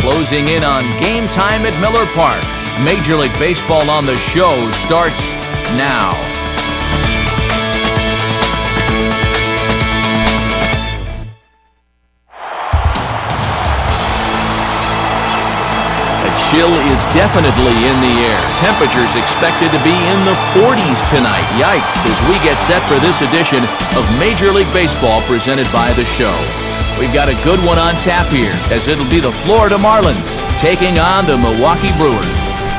closing in on game time at Miller Park. Major League Baseball on the show starts now. A chill is definitely in the air. Temperatures expected to be in the 40s tonight. Yikes, as we get set for this edition of Major League Baseball presented by The Show. We've got a good one on tap here, as it'll be the Florida Marlins taking on the Milwaukee Brewers.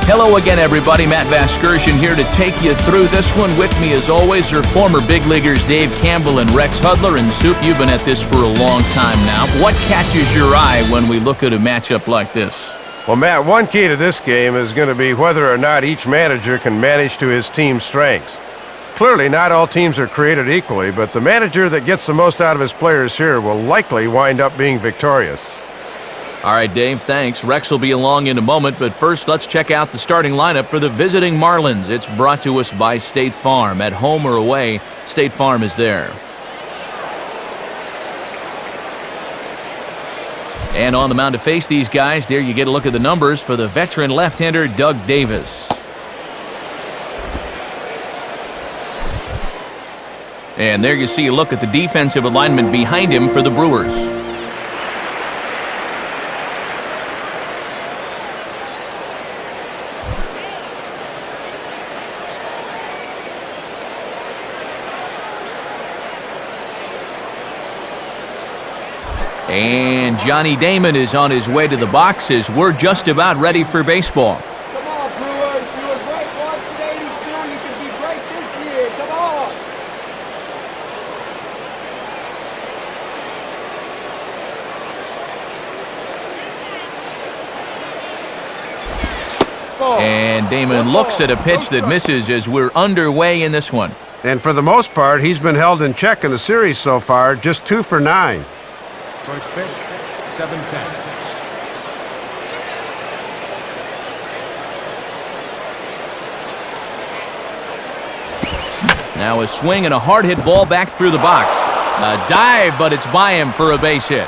Hello again, everybody. Matt Vasgersian here to take you through this one. With me, as always, are former big leaguers Dave Campbell and Rex Hudler. And Soup, you've been at this for a long time now. What catches your eye when we look at a matchup like this? Well, Matt, one key to this game is going to be whether or not each manager can manage to his team's strengths. Clearly, not all teams are created equally, but the manager that gets the most out of his players here will likely wind up being victorious. All right, Dave, thanks. Rex will be along in a moment, but first let's check out the starting lineup for the visiting Marlins. It's brought to us by State Farm. At home or away, State Farm is there. And on the mound to face these guys, there you get a look at the numbers for the veteran left-hander Doug Davis. And there you see a look at the defensive alignment behind him for the Brewers. And Johnny Damon is on his way to the boxes. We're just about ready for baseball. Come on, Brewers. You were great once in 82. You can be great this year. Come on. And Damon looks at a pitch that misses as we're underway in this one. And for the most part, he's been held in check in the series so far, just 2 for 9. First pitch, 7-10. Now a swing and a hard hit ball back through the box. A dive, but it's by him for a base hit.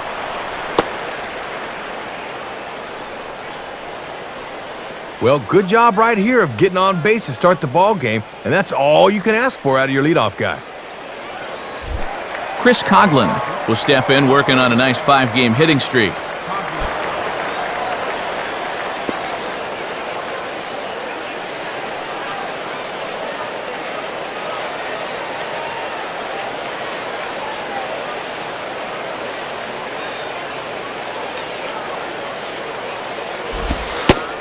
Well, good job right here of getting on base to start the ball game, and that's all you can ask for out of your leadoff guy. Chris Coughlin will step in, working on a nice 5-game hitting streak.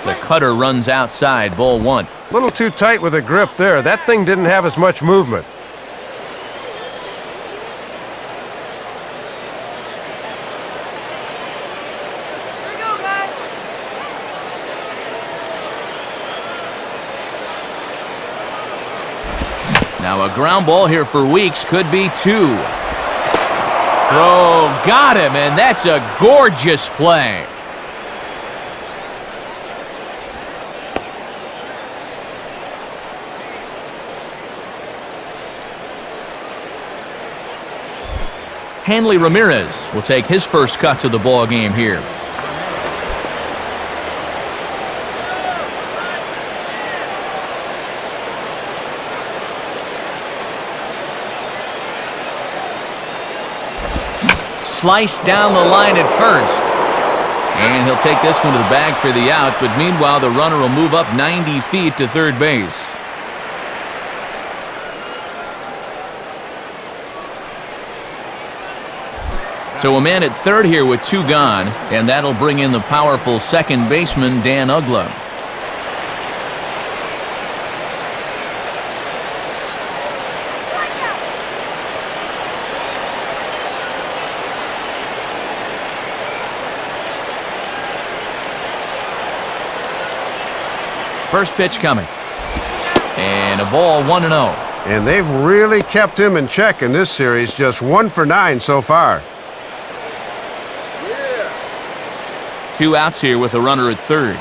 The cutter runs outside, ball 1. A little too tight with a grip there. That thing didn't have as much movement. Now a ground ball here for Weeks, could be 2. Throw, got him, and that's a gorgeous play. Hanley Ramirez will take his first cuts of the ball game here. Sliced down the line at first. And he'll take this one to the bag for the out, but meanwhile the runner will move up 90 feet to third base. So a man at third here with 2 gone, and that'll bring in the powerful second baseman Dan Uggla. First pitch coming. And a ball, 1-0. And they've really kept him in check in this series, just 1 for 9 so far. 2 outs here with a runner at third.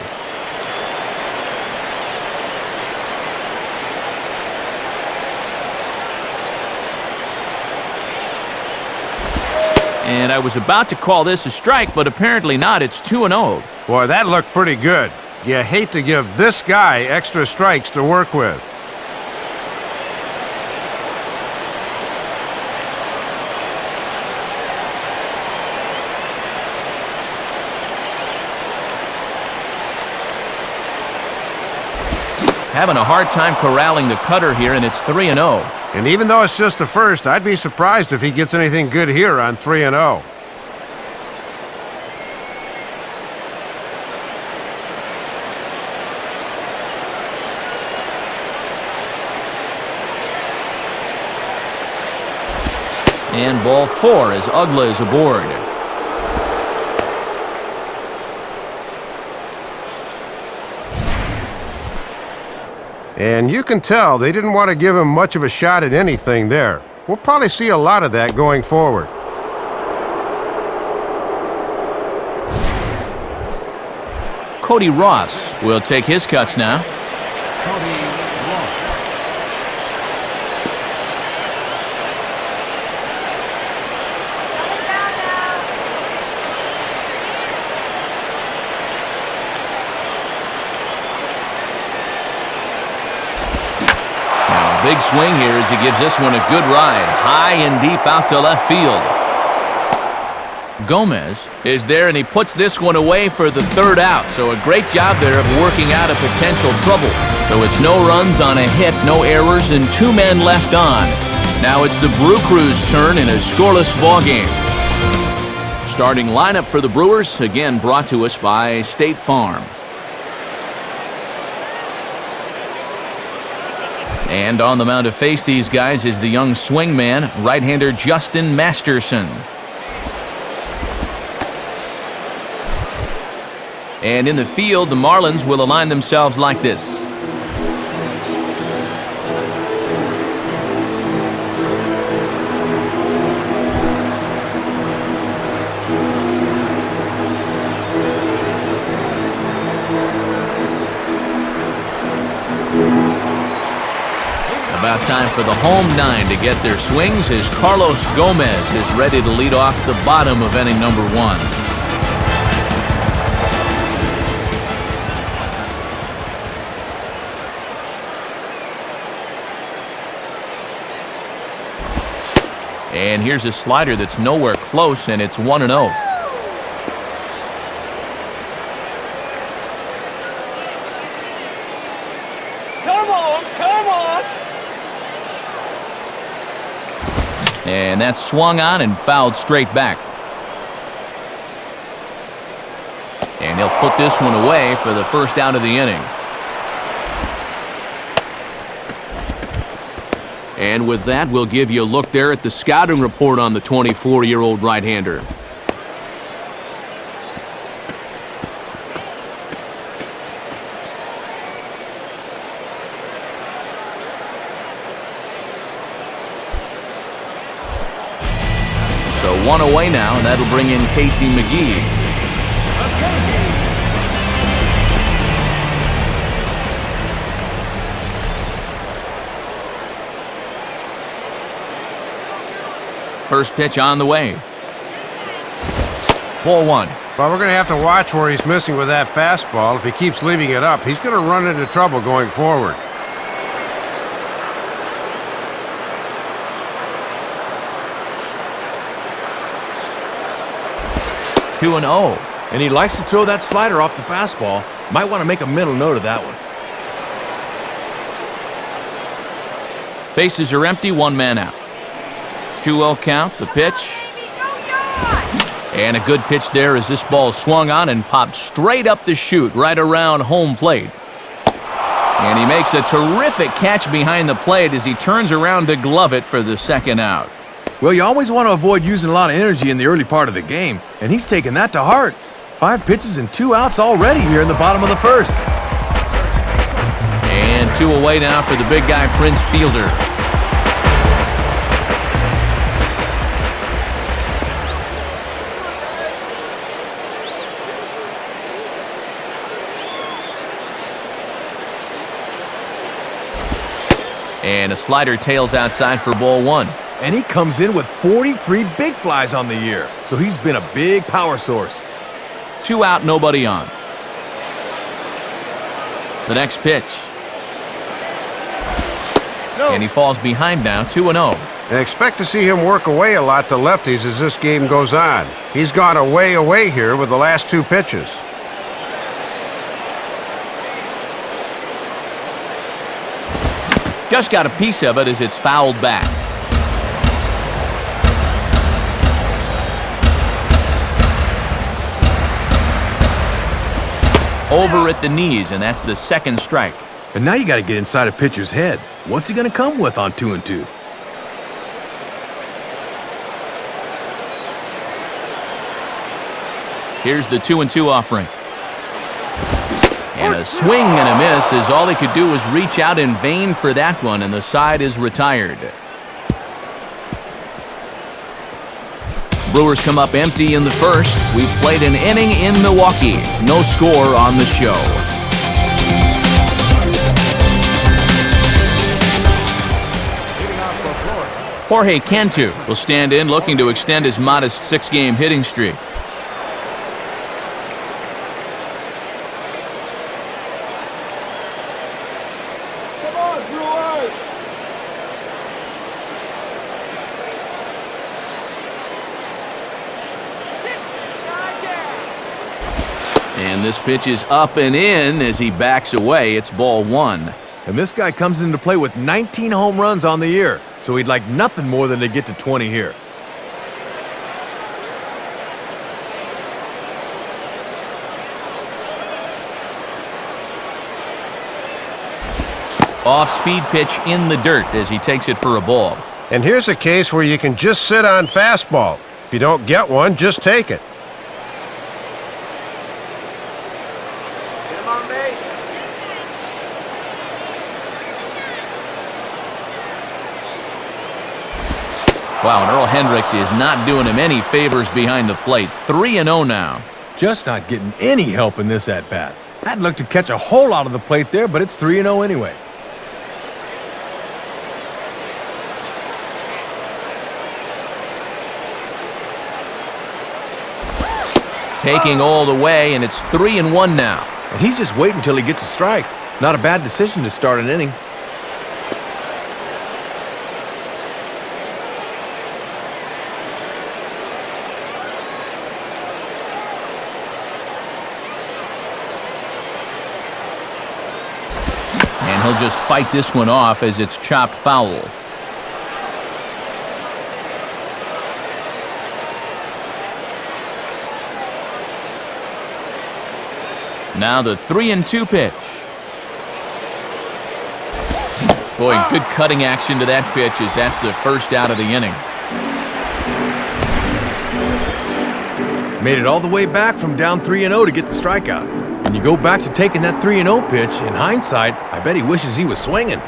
And I was about to call this a strike, but apparently not. It's 2-0. Boy, that looked pretty good. You hate to give this guy extra strikes to work with. Having a hard time corralling the cutter here, and it's 3-0. And even though it's just the first, I'd be surprised if he gets anything good here on 3-0. And ball 4 as Ugla is aboard. And you can tell they didn't want to give him much of a shot at anything there. We'll probably see a lot of that going forward. Cody Ross will take his cuts now. Cody Ross. Big swing here as he gives this one a good ride. High and deep out to left field. Gomez is there, and he puts this one away for the third out. So a great job there of working out a potential trouble. So it's no runs on a hit, no errors, and 2 men left on. Now it's the Brew Crew's turn in a scoreless ball game. Starting lineup for the Brewers, again brought to us by State Farm. And on the mound to face these guys is the young swingman, right-hander Justin Masterson. And in the field, the Marlins will align themselves like this. About time for the home 9 to get their swings as Carlos Gomez is ready to lead off the bottom of inning number 1. And here's a slider that's nowhere close, and it's 1-0. And that's swung on and fouled straight back. And he'll put this one away for the first out of the inning. And with that, we'll give you a look there at the scouting report on the 24-year-old right-hander. So 1 away now, and that'll bring in Casey McGee. First pitch on the way. Ball 1. Well, we're going to have to watch where he's missing with that fastball. If he keeps leaving it up, he's going to run into trouble going forward. Two and 0. And he likes to throw that slider off the fastball. Might want to make a mental note of that one. Bases are empty, 1 man out. 2-0 count, the pitch. And a good pitch there as this ball swung on and popped straight up the chute right around home plate. And he makes a terrific catch behind the plate as he turns around to glove it for the second out. Well, you always want to avoid using a lot of energy in the early part of the game, and he's taking that to heart. 5 pitches and 2 outs already here in the bottom of the first. And 2 away now for the big guy, Prince Fielder. And a slider tails outside for ball 1. And he comes in with 43 big flies on the year, so he's been a big power source. 2 out, nobody on. The next pitch. And he falls behind now, 2-0. And expect to see him work away a lot to lefties as this game goes on. He's gone away here with the last 2 pitches. Just got a piece of it as it's fouled back. Over at the knees, and that's the second strike. And now you got to get inside a pitcher's head. What's he going to come with on 2-2? Here's the 2-2 offering. And a swing and a miss as all he could do was reach out in vain for that one, and the side is retired. Brewers come up empty in the first. We've played an inning in Milwaukee. No score on the show. Jorge Cantu will stand in, looking to extend his modest 6-game hitting streak. Come on, Brewers! And this pitch is up and in as he backs away. It's ball 1. And this guy comes into play with 19 home runs on the year, so he'd like nothing more than to get to 20 here. Off-speed pitch in the dirt as he takes it for a ball. And here's a case where you can just sit on fastball. If you don't get one, just take it. Get him on base. Wow, and Earl Hendricks is not doing him any favors behind the plate. 3-0 now. Just not getting any help in this at-bat. I'd look to catch a whole lot of the plate there, but it's 3-0 anyway. Taking all the way, and it's 3-1 now. And he's just waiting until he gets a strike. Not a bad decision to start an inning. And he'll just fight this one off as it's chopped foul. Now the 3-2 pitch. Boy, good cutting action to that pitch as that's the first out of the inning. Made it all the way back from down 3-0 to get the strikeout. When you go back to taking that 3-0 pitch, in hindsight, I bet he wishes he was swinging.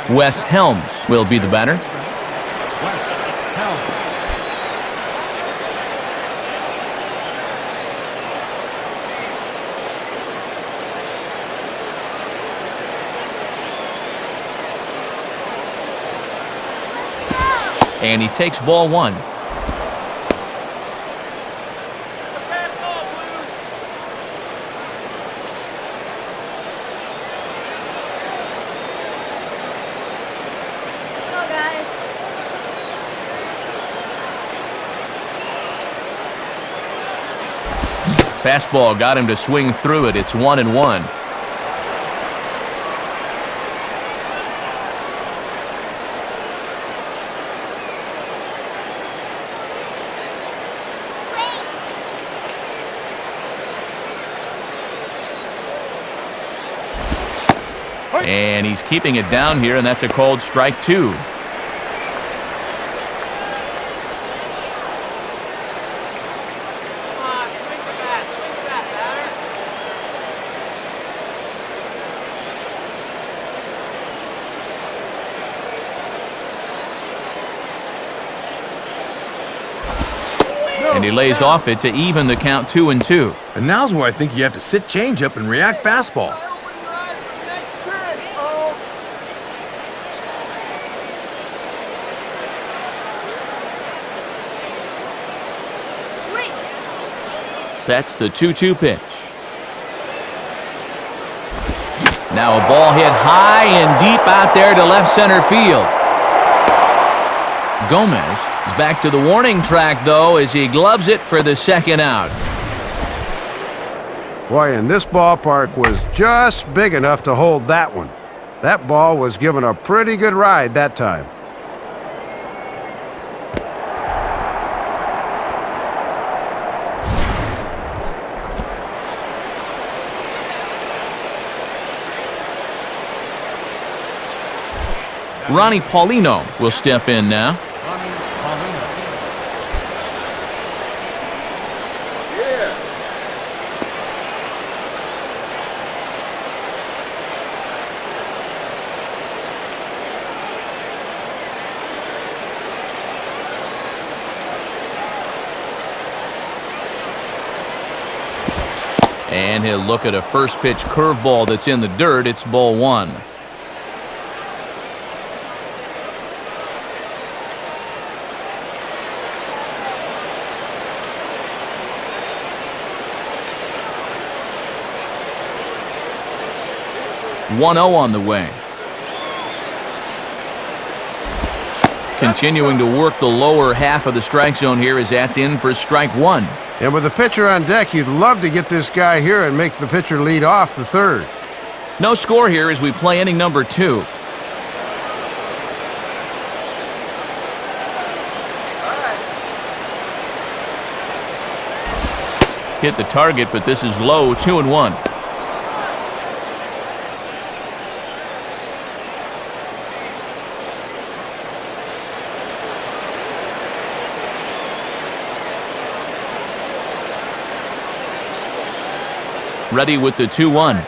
Wes Helms will be the batter. Wes Helms. And he takes ball 1. Fastball got him to swing through it. It's 1-1. And he's keeping it down here, and that's a called strike 2. And he lays off it to even the count 2-2. And now's where I think you have to sit changeup and react fastball. Sets the 2-2 pitch. Now a ball hit high and deep out there to left center field. Gomez is back to the warning track, though, as he gloves it for the second out. Boy, and this ballpark was just big enough to hold that one. That ball was given a pretty good ride that time. Ronnie Paulino will step in now. And he'll look at a first pitch curveball that's in the dirt. It's ball one. One-0 on the way. Continuing to work the lower half of the strike zone here as that's in for strike one. And with the pitcher on deck, you'd love to get this guy here and make the pitcher lead off the third. No score here as we play inning number 2. Hit the target, but this is low, 2-1. Ready with the 2-1.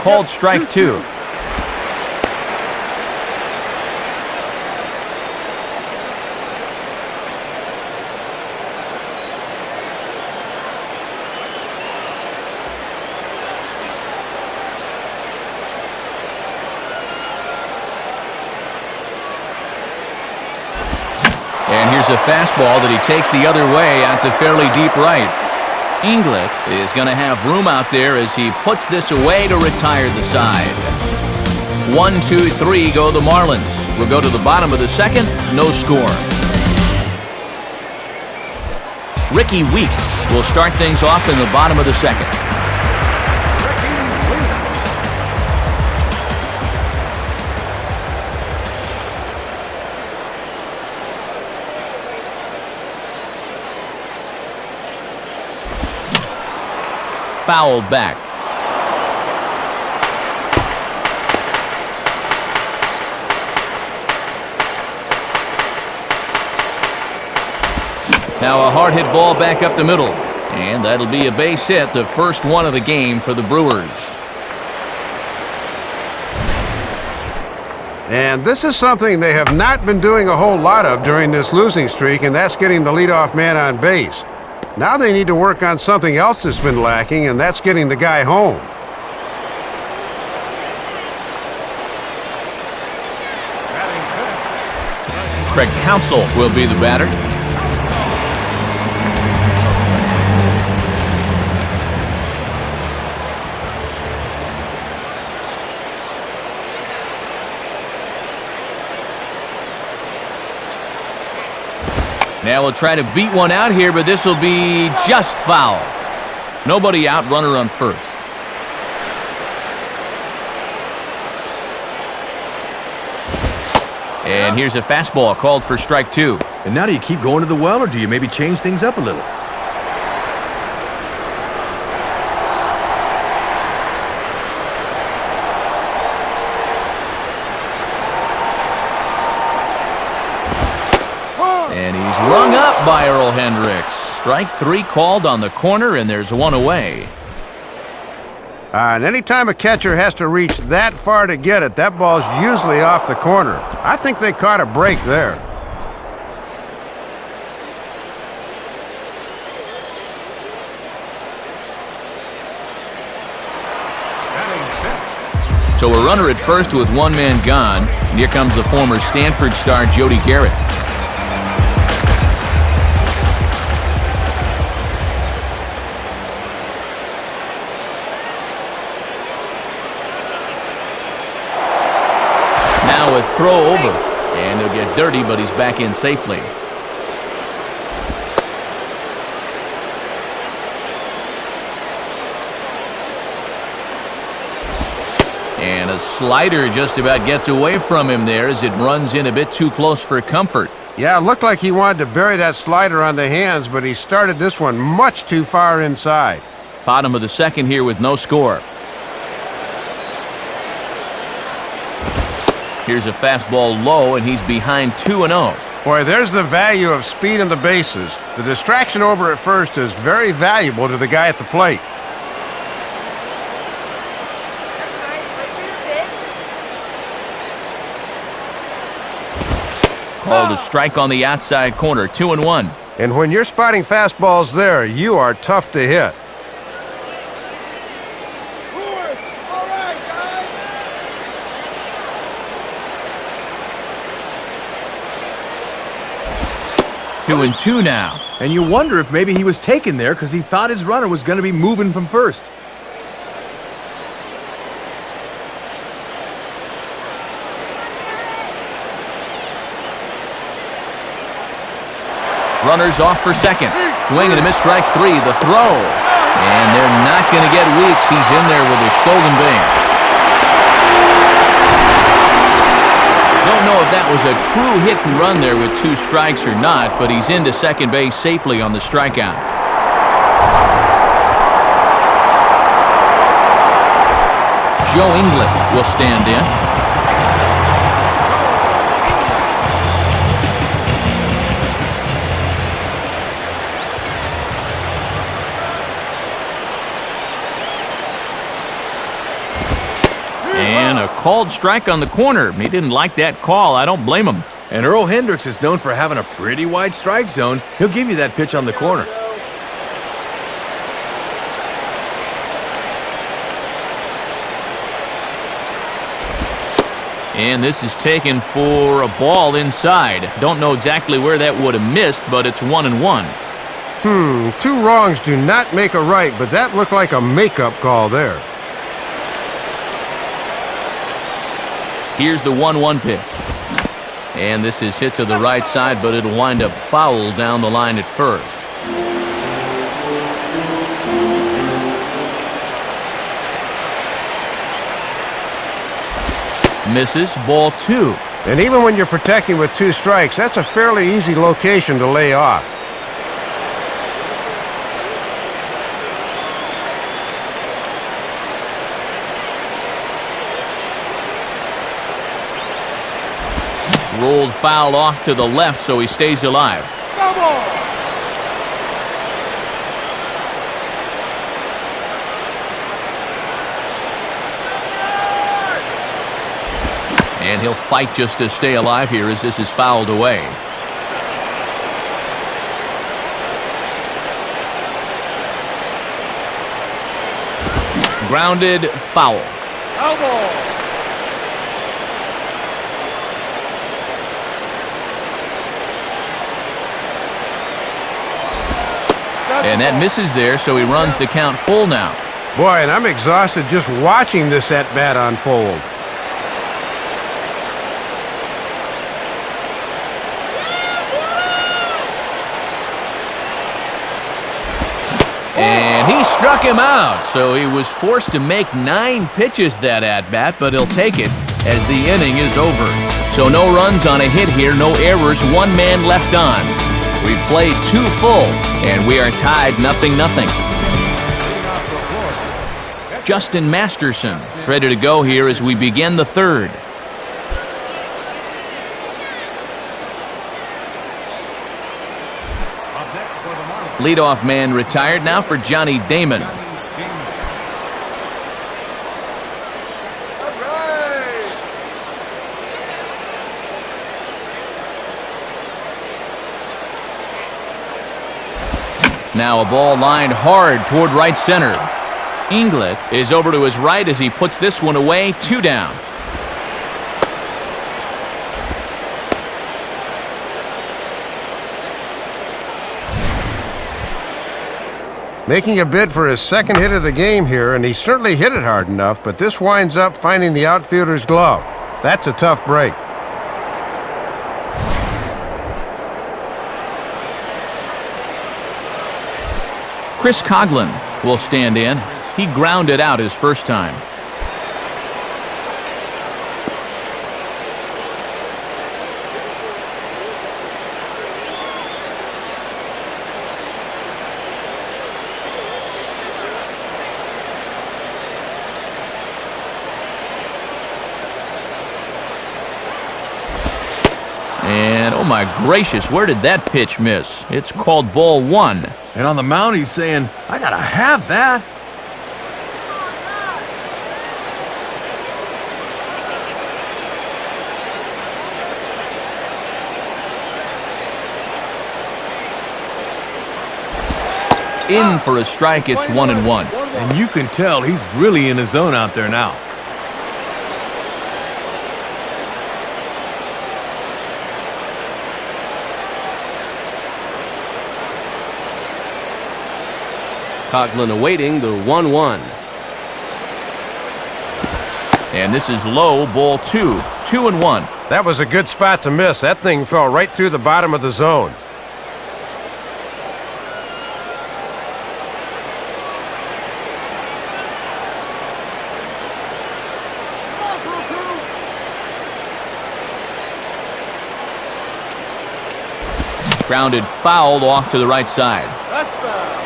Called strike 2. And here's a fastball that he takes the other way out to fairly deep right. Inglet is going to have room out there as he puts this away to retire the side. 1-2-3 go the Marlins. We'll go to the bottom of the second, no score. Ricky Weeks will start things off in the bottom of the second. Fouled back. Now a hard hit ball back up the middle. And that'll be a base hit, the first one of the game for the Brewers. And this is something they have not been doing a whole lot of during this losing streak, and that's getting the leadoff man on base. Now they need to work on something else that's been lacking, and that's getting the guy home. Craig Counsell will be the batter. Now we'll try to beat one out here, but this will be just foul. Nobody out, runner on first. And here's a fastball called for strike 2. And now do you keep going to the well, or do you maybe change things up a little? And he's rung up by Earl Hendricks. Strike 3 called on the corner, and there's one away. And anytime a catcher has to reach that far to get it, that ball's usually off the corner. I think they caught a break there. So a runner at first with one man gone. And here comes the former Stanford star Jody Garrett. Now a throw over, and he'll get dirty, but he's back in safely. And a slider just about gets away from him there as it runs in a bit too close for comfort. Yeah, it looked like he wanted to bury that slider on the hands, but he started this one much too far inside. Bottom of the second here with no score. Here's a fastball low, and he's behind 2-0. Boy, there's the value of speed in the bases. The distraction over at first is very valuable to the guy at the plate. Called a strike on the outside corner, 2-1. And when you're spotting fastballs there, you are tough to hit. All right, guys. 2-2 now. And you wonder if maybe he was taken there because he thought his runner was going to be moving from first. Runners off for second. Swing and a miss, strike three. The throw. And they're not going to get Weeks. He's in there with a stolen base. Don't know if that was a true hit and run there with 2 strikes or not, but he's into second base safely on the strikeout. Joe Inglet will stand in. And a called strike on the corner. He didn't like that call. I don't blame him. And Earl Hendricks is known for having a pretty wide strike zone. He'll give you that pitch on the corner. And this is taken for a ball inside. Don't know exactly where that would have missed, but it's 1-1. 2 wrongs do not make a right, but that looked like a makeup call there. Here's the 1-1 pitch. And this is hit to the right side, but it'll wind up foul down the line at first. Misses, ball 2. And even when you're protecting with 2 strikes, that's a fairly easy location to lay off. Rolled foul off to the left, so he stays alive. And he'll fight just to stay alive here as this is fouled away. Grounded, foul. And that misses there, so he runs the count full now. Boy, and I'm exhausted just watching this at-bat unfold. And he struck him out, so he was forced to make 9 pitches that at-bat, but he'll take it as the inning is over. So no runs on a hit here, no errors, 1 man left on. We've played 2 full, and we are tied 0-0. Justin Masterson is ready to go here as we begin the 3rd. Leadoff man retired now for Johnny Damon. Now a ball lined hard toward right center. Inglet is over to his right as he puts this one away. 2 down. Making a bid for his second hit of the game here, and he certainly hit it hard enough, but this winds up finding the outfielder's glove. That's a tough break. Chris Coughlin will stand in. He grounded out his first time. And oh my gracious, where did that pitch miss? It's called ball 1. And on the mound, he's saying, I gotta have that. In for a strike, it's 1-1. And you can tell he's really in his zone out there now. Coughlin awaiting the 1-1. And this is low, ball 2. 2-1. That was a good spot to miss. That thing fell right through the bottom of the zone. Grounded foul off to the right side. That's foul.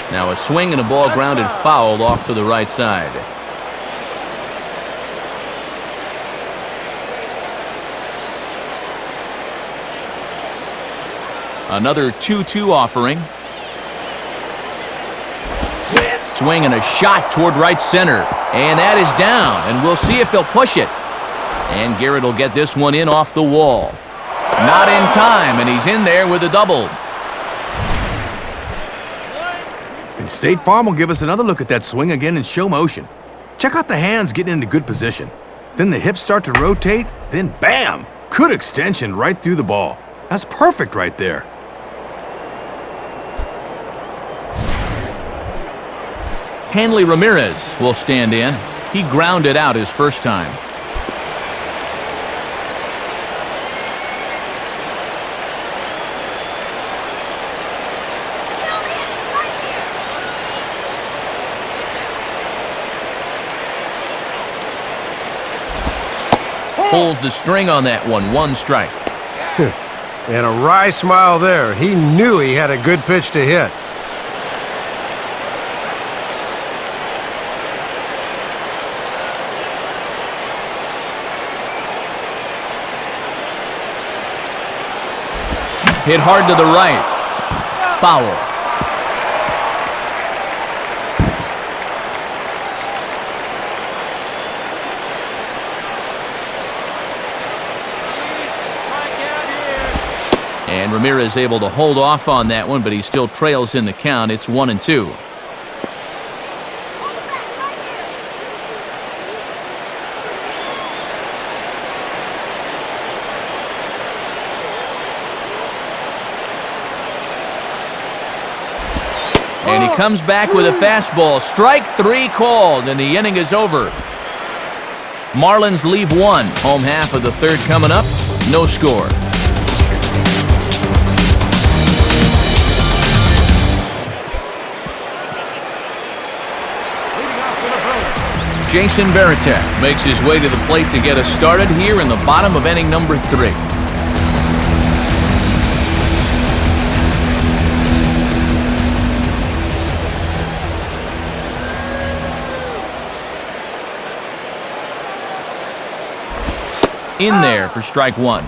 Now a swing and a ball grounded foul off to the right side. Another 2-2 offering. Swing and a shot toward right center. And that is down, and we'll see if they'll push it. And Garrett will get this one in off the wall. Not in time, and he's in there with a double. And State Farm will give us another look at that swing again in show motion. Check out the hands getting into good position. Then the hips start to rotate, then bam! Good extension right through the ball. That's perfect right there. Hanley Ramirez will stand in. He grounded out his first time. Pulls the string on that one. 1 strike. And a wry smile there. He knew he had a good pitch to hit. Hit hard to the right. Foul. And Ramirez able to hold off on that one, but he still trails in the count. It's 1-2. And he comes back with a fastball. Strike 3 called, and the inning is over. Marlins leave 1. Home half of the 3rd coming up. No score. Jason Varitek makes his way to the plate to get us started here in the bottom of inning number 3. In there for strike 1.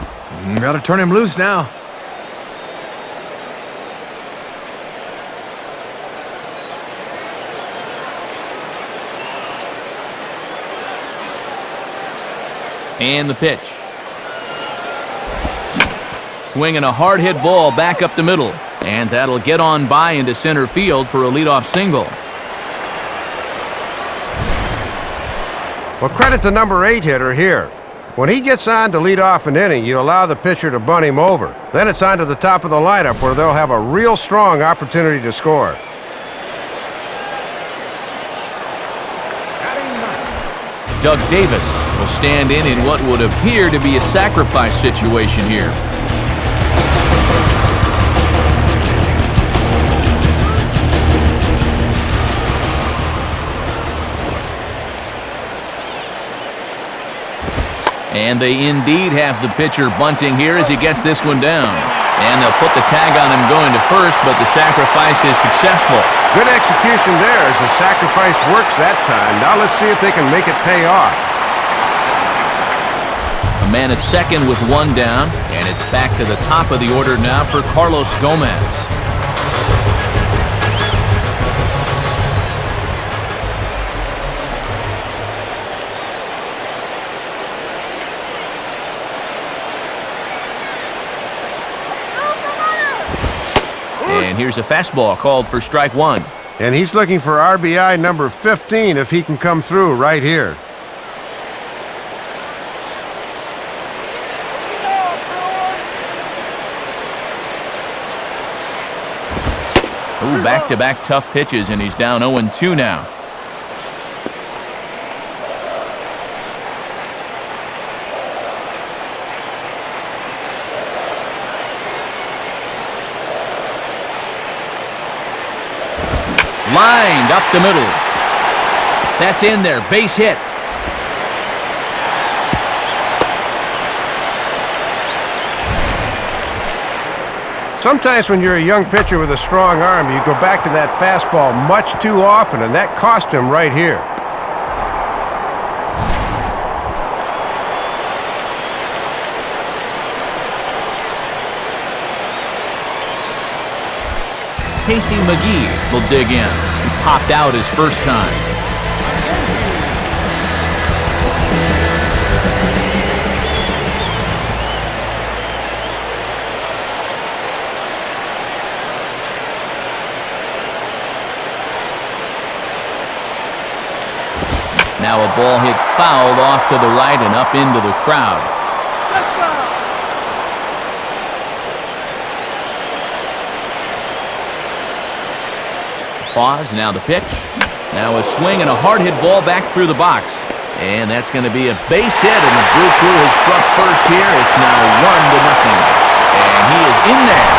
Gotta turn him loose now. And the pitch. Swinging a hard-hit ball back up the middle. And that'll get on by into center field for a leadoff single. Well, credit the number 8 hitter here. When he gets on to lead off an inning, you allow the pitcher to bunt him over. Then it's on to the top of the lineup where they'll have a real strong opportunity to score. Doug Davis will stand in what would appear to be a sacrifice situation here. And they indeed have the pitcher bunting here as he gets this one down. And they'll put the tag on him going to first, but the sacrifice is successful. Good execution there as the sacrifice works that time. Now let's see if they can make it pay off. A man at second with one down, and it's back to the top of the order now for Carlos Gomez. And here's a fastball called for strike one. And he's looking for RBI number 15 if he can come through right here. Ooh, back-to-back tough pitches, and he's down 0-2 now. Lined up the middle. That's in there. Base hit. Sometimes when you're a young pitcher with a strong arm, you go back to that fastball much too often, and that cost him right here. Casey McGee will dig in. He popped out his first time. Now a ball hit fouled off to the right and up into the crowd. Pause, now the pitch. Now a swing and a hard hit ball back through the box. And that's going to be a base hit, and the Blue Crew has struck first here. It's now 1-0. And he is in there.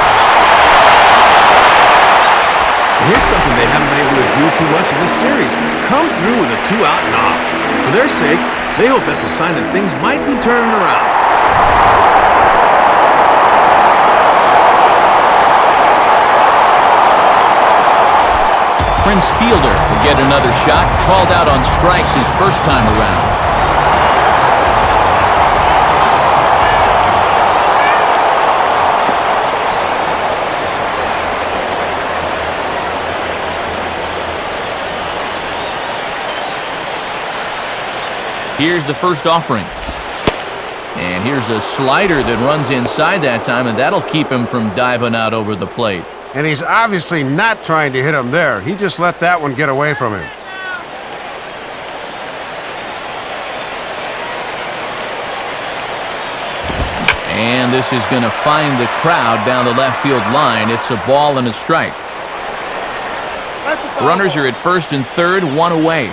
Here's something they haven't been able to do too much in this series. Come through with a 2-out knock. For their sake, they hope that's a sign that things might be turning around. Prince Fielder will get another shot, called out on strikes his first time around. Here's the first offering. And here's a slider that runs inside that time, and that'll keep him from diving out over the plate. And he's obviously not trying to hit him there. He just let that one get away from him. And this is going to find the crowd down the left field line. It's a ball and a strike. Runners are at first and third, one away.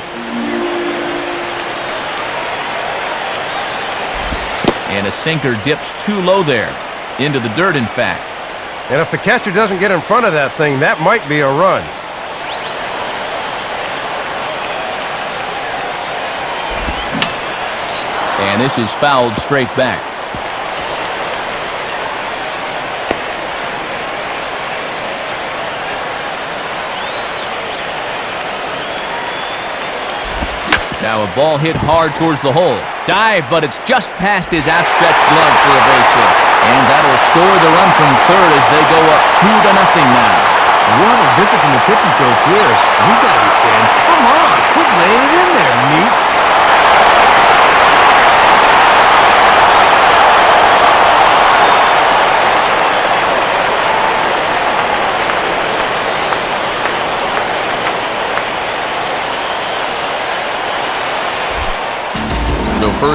And a sinker dips too low there. Into the dirt, in fact. And if the catcher doesn't get in front of that thing, that might be a run. And this is fouled straight back. Now a ball hit hard towards the hole. Dive, but it's just past his outstretched glove for a base hit. And that'll score the run from third as they go up 2-0 now. We'll have a visit from the pitching coach here. And he's got to be saying, come on, quit laying it in there, meat.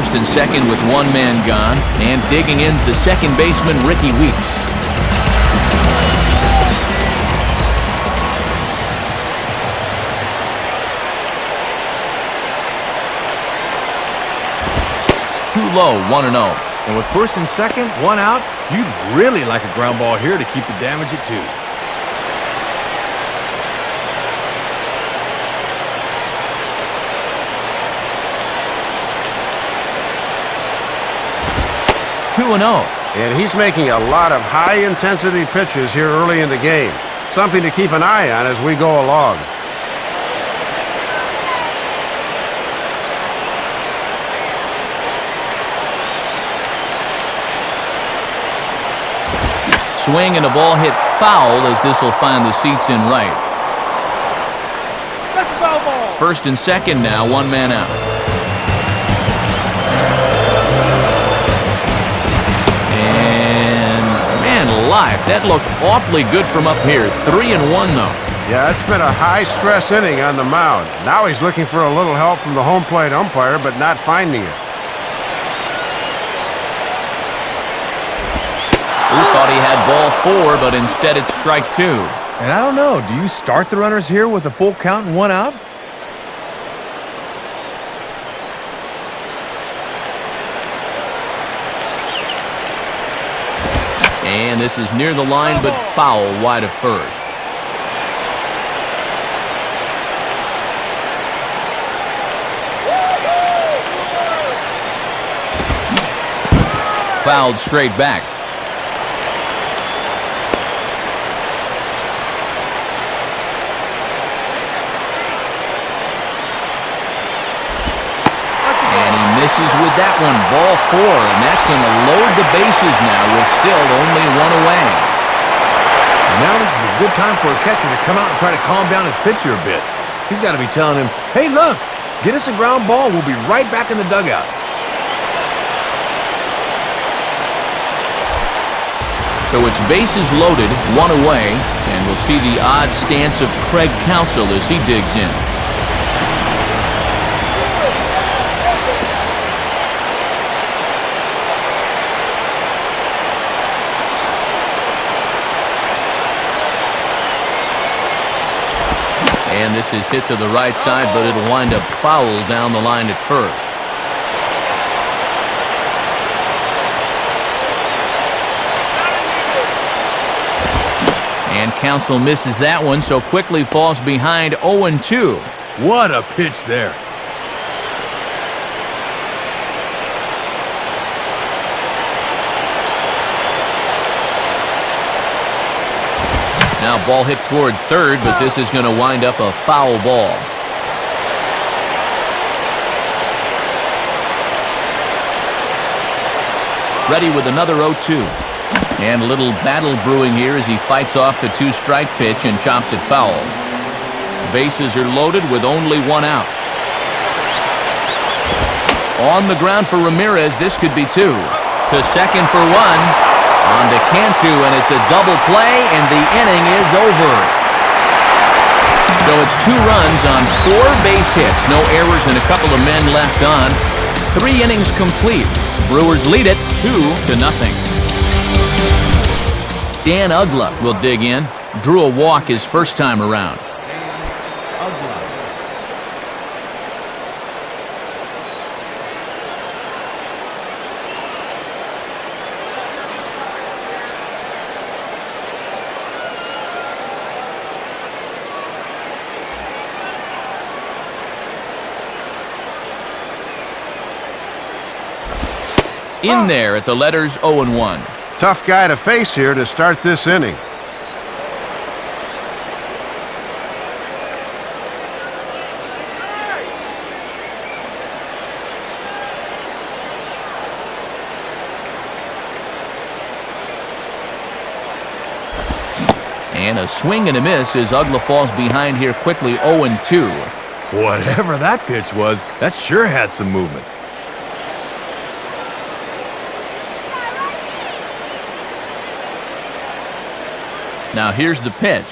first and second with one man gone. And digging in's the second baseman, Ricky Weeks. Too low, 1-0. And with first and second, one out, you'd really like a ground ball here to keep the damage at 2. And he's making a lot of high-intensity pitches here early in the game. Something to keep an eye on as we go along. Swing and a ball hit foul as this will find the seats in right. That's a foul ball. First and second now, one man out. And man alive, that looked awfully good from up here. 3-1 though. Yeah, it's been a high-stress inning on the mound. Now he's looking for a little help from the home plate umpire, but not finding it. Who thought he had ball 4, but instead it's strike 2. And I don't know, do you start the runners here with a full count and one out? And this is near the line, but foul wide of first. Fouled straight back. Misses with that one, ball 4, and that's going to load the bases now with still only one away. Now this is a good time for a catcher to come out and try to calm down his pitcher a bit. He's got to be telling him, hey, look, get us a ground ball and we'll be right back in the dugout. So it's bases loaded, one away, and we'll see the odd stance of Craig Counsell as he digs in. And this is hit to the right side, but it'll wind up foul down the line at first. And Counsell misses that one, so quickly falls behind 0-2. What a pitch there. Now ball hit toward third, but this is going to wind up a foul ball. Ready with another 0-2. And a little battle brewing here as he fights off the 2-strike pitch and chops it foul. Bases are loaded with only one out. On the ground for Ramirez, this could be 2. To second for 1. On to Cantu, and it's a double play, and the inning is over. So it's 2 runs on 4 base hits, no errors, and a couple of men left on. 3 innings complete. Brewers lead it 2-0. Dan Uggla will dig in. Drew a walk his first time around. In there at the letters 0-1. Tough guy to face here to start this inning. And a swing and a miss as Uggla falls behind here quickly, 0-2. Whatever that pitch was, that sure had some movement. Now here's the pitch.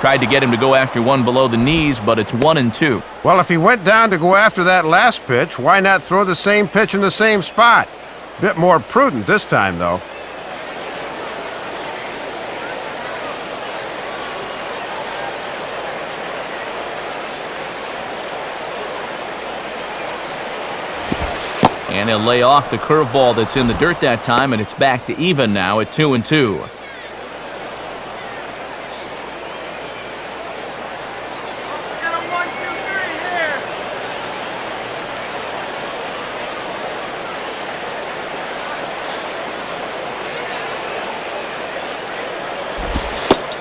Tried to get him to go after one below the knees, but it's 1-2. Well, if he went down to go after that last pitch, why not throw the same pitch in the same spot? Bit more prudent this time, though. And he'll lay off the curveball that's in the dirt that time, and it's back to even now at 2-2.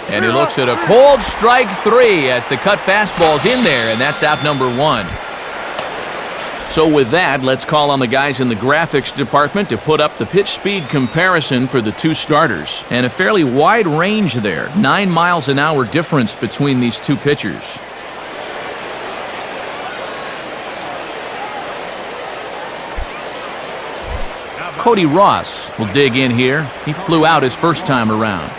And he looks at a cold strike 3 as the cut fastball's in there, and that's out number 1. So with that, let's call on the guys in the graphics department to put up the pitch speed comparison for the two starters. And a fairly wide range there, 9 miles an hour difference between these two pitchers. Cody Ross will dig in here. He flew out his first time around.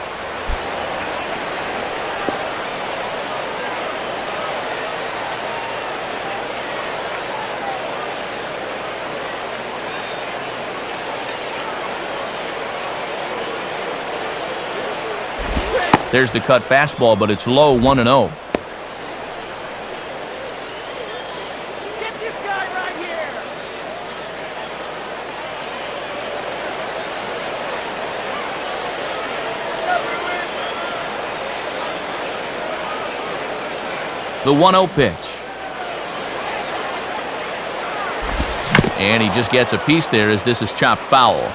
There's the cut fastball, but it's low, 1-0. Get this guy right here. The 1-0 pitch. And he just gets a piece there as this is chopped foul.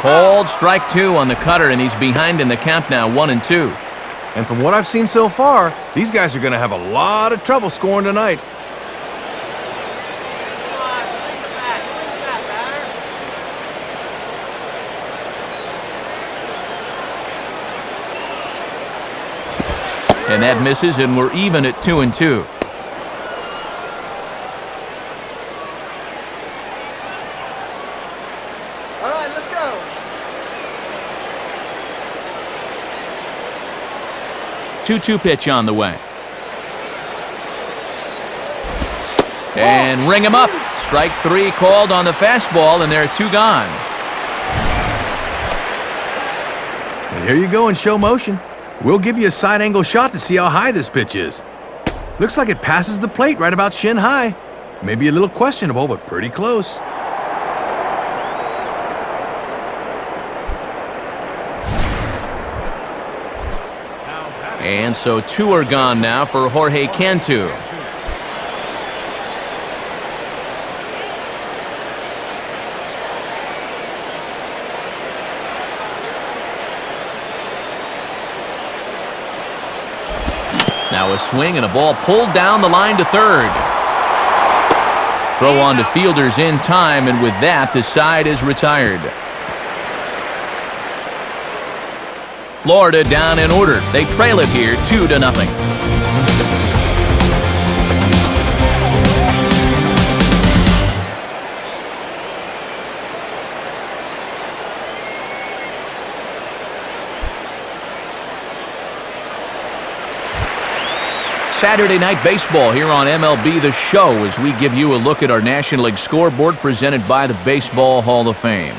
Cold strike 2 on the cutter, and he's behind in the count now, 1-2. And from what I've seen so far, these guys are going to have a lot of trouble scoring tonight. Come on, swing the bat, batter. And that misses, and we're even at 2-2. All right, let's go. 2-2 pitch on the way. And ring him up. Strike 3 called on the fastball, and there are 2 gone. And here you go in show motion. We'll give you a side angle shot to see how high this pitch is. Looks like it passes the plate right about shin high. Maybe a little questionable, but pretty close. And so 2 are gone now for Jorge Cantu. Now a swing and a ball pulled down the line to third. Throw on to fielders in time, and with that, the side is retired. Florida down in order. They trail it here 2-0. Saturday Night Baseball here on MLB The Show as we give you a look at our National League scoreboard presented by the Baseball Hall of Fame.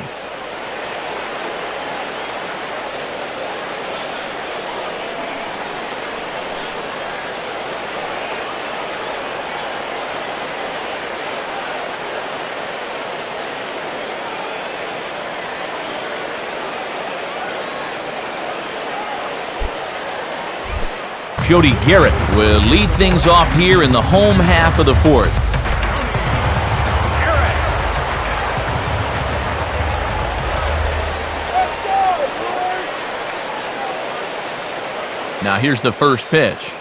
Jody Garrett will lead things off here in the home half of the 4th. Now here's the first pitch.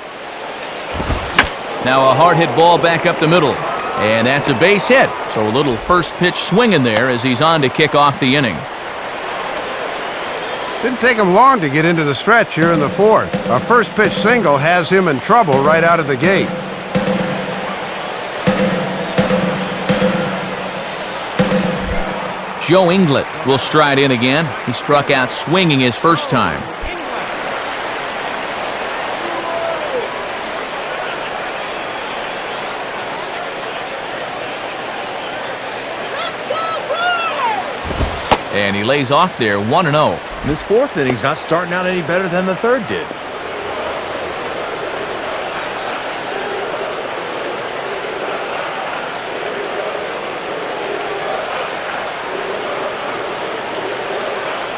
Now a hard hit ball back up the middle. And that's a base hit. So a little first pitch swinging there as he's on to kick off the inning. Didn't take him long to get into the stretch here in the fourth. A first pitch single has him in trouble right out of the gate. Joe Inglet will stride in again. He struck out swinging his first time. And he lays off there 1-0. This fourth inning's not starting out any better than the third did.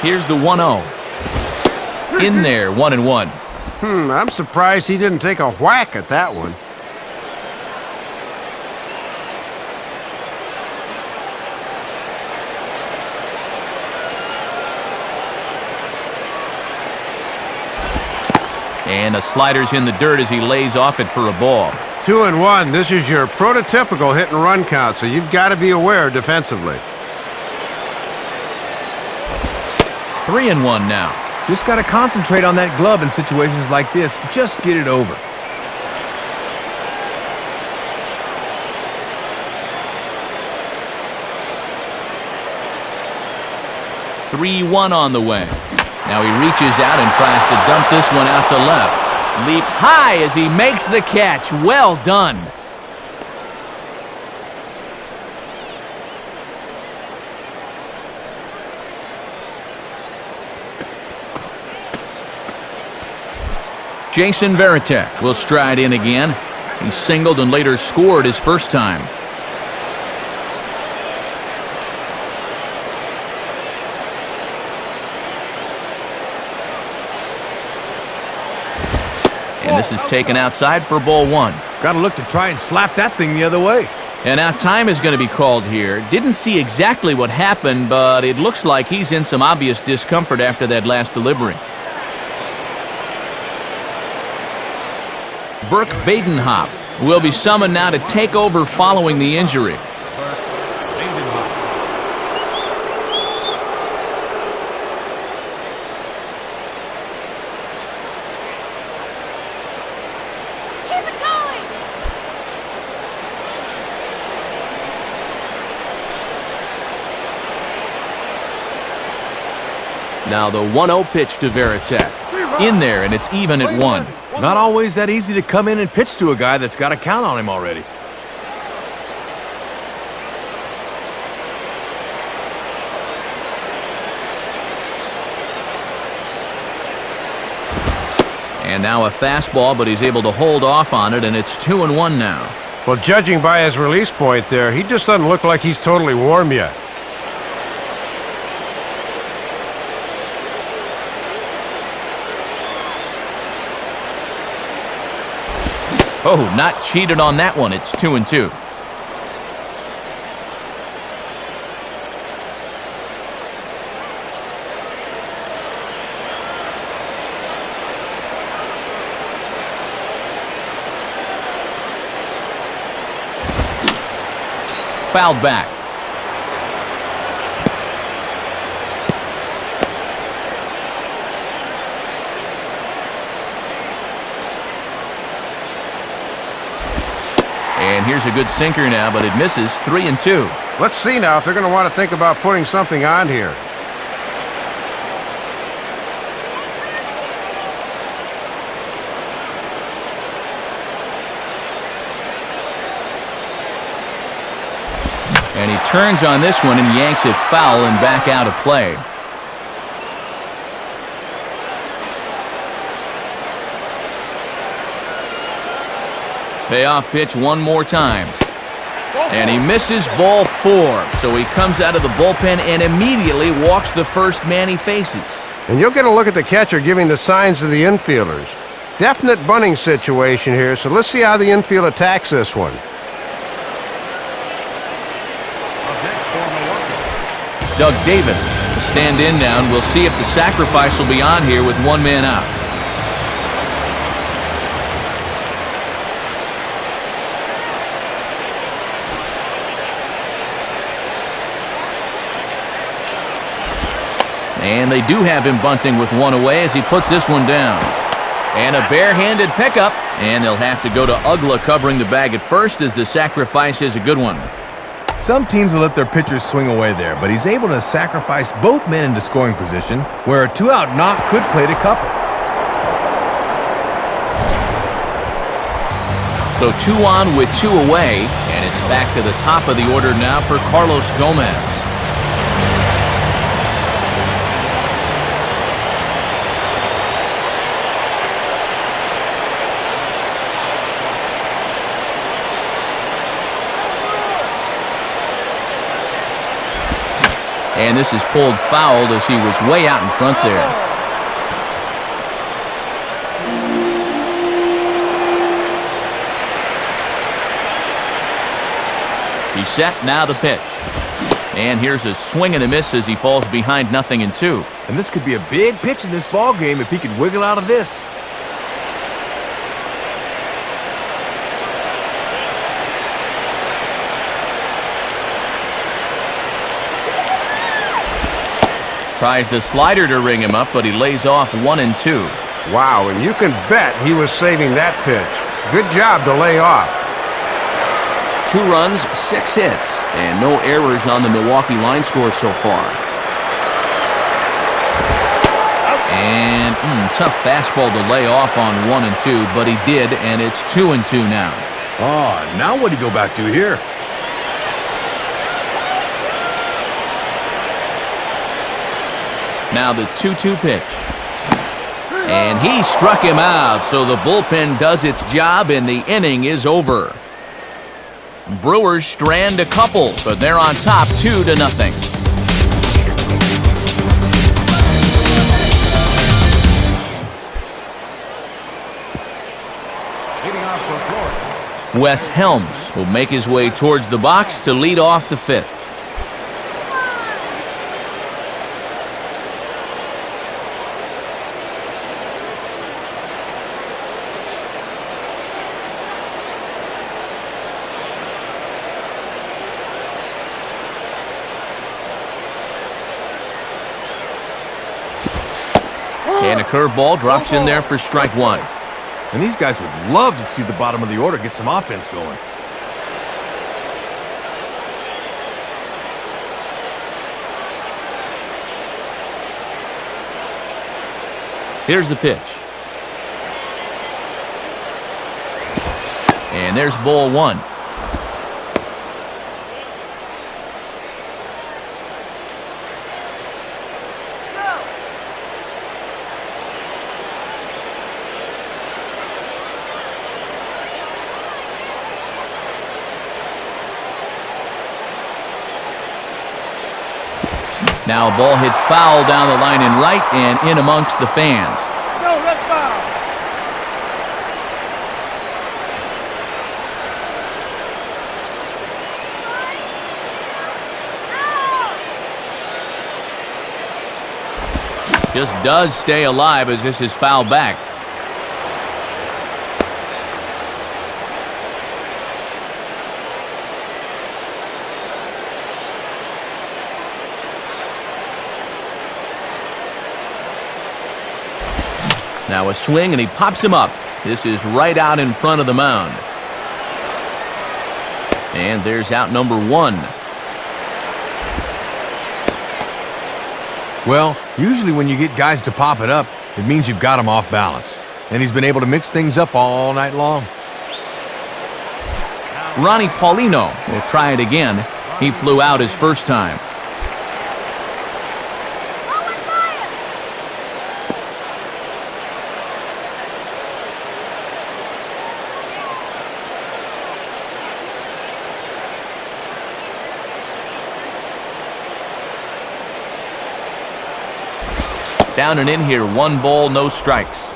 Here's the 1-0. In there, 1-1. I'm surprised he didn't take a whack at that one. And a slider's in the dirt as he lays off it for a ball. 2-1. This is your prototypical hit and run count, so you've got to be aware defensively. 3-1 now. Just got to concentrate on that glove in situations like this. Just get it over. (3-1) on the way. Now he reaches out and tries to dump this one out to left. Leaps high as he makes the catch. Well done. Jason Varitek will stride in again. He singled and later scored his first time. And this is taken outside for ball one. Got to look to try and slap that thing the other way. And now time is going to be called here. Didn't see exactly what happened, but it looks like he's in some obvious discomfort after that last delivery. Burke Badenhop will be summoned now to take over following the injury. Now the 1-0 pitch to Varitek. In there, and it's even at 1. Not always that easy to come in and pitch to a guy that's got a count on him already. And now a fastball, but he's able to hold off on it, and it's 2-1 now. Well, judging by his release point there, he just doesn't look like he's totally warm yet. Oh, not cheated on that one. It's 2-2. Fouled back. And here's a good sinker now, but it misses. 3-2. Let's see now if they're going to want to think about putting something on here. And he turns on this one and yanks it foul and back out of play. Payoff pitch one more time. And he misses ball 4. So he comes out of the bullpen and immediately walks the first man he faces. And you'll get a look at the catcher giving the signs to the infielders. Definite bunting situation here, so let's see how the infield attacks this one. Doug Davis will stand in now, and we'll see if the sacrifice will be on here with one man out. And they do have him bunting with one away as he puts this one down. And a barehanded pickup, and they'll have to go to Ugla covering the bag at first as the sacrifice is a good one. Some teams will let their pitchers swing away there, but he's able to sacrifice both men into scoring position, where a two-out knock could play to couple. So 2 on with 2 away, and it's back to the top of the order now for Carlos Gomez. And this is pulled fouled as he was way out in front there. He's set, now the pitch. And here's a swing and a miss as he falls behind 0-2. And this could be a big pitch in this ball game if he could wiggle out of this. Tries the slider to ring him up, but he lays off 1-2. Wow, and you can bet he was saving that pitch. Good job to lay off. 2 runs, 6 hits, and no errors on the Milwaukee line score so far. And tough fastball to lay off on 1-2, but he did, and it's 2-2 now. Oh, now what do you go back to here? Now the 2-2 pitch. And he struck him out, so the bullpen does its job, and the inning is over. Brewers strand a couple, but they're on top 2-0. Leading off for Florida. Wes Helms will make his way towards the box to lead off the 5th. And a curveball drops in there for strike 1. And these guys would love to see the bottom of the order get some offense going. Here's the pitch. And there's ball 1. Now a ball hit foul down the line in right and in amongst the fans. No, that's foul. Just does stay alive as this is fouled back. Now a swing, and he pops him up. This is right out in front of the mound. And there's out number 1. Well, usually when you get guys to pop it up, it means you've got them off balance. And he's been able to mix things up all night long. Ronnie Paulino will try it again. He flew out his first time. Down and in here, 1 ball, no strikes.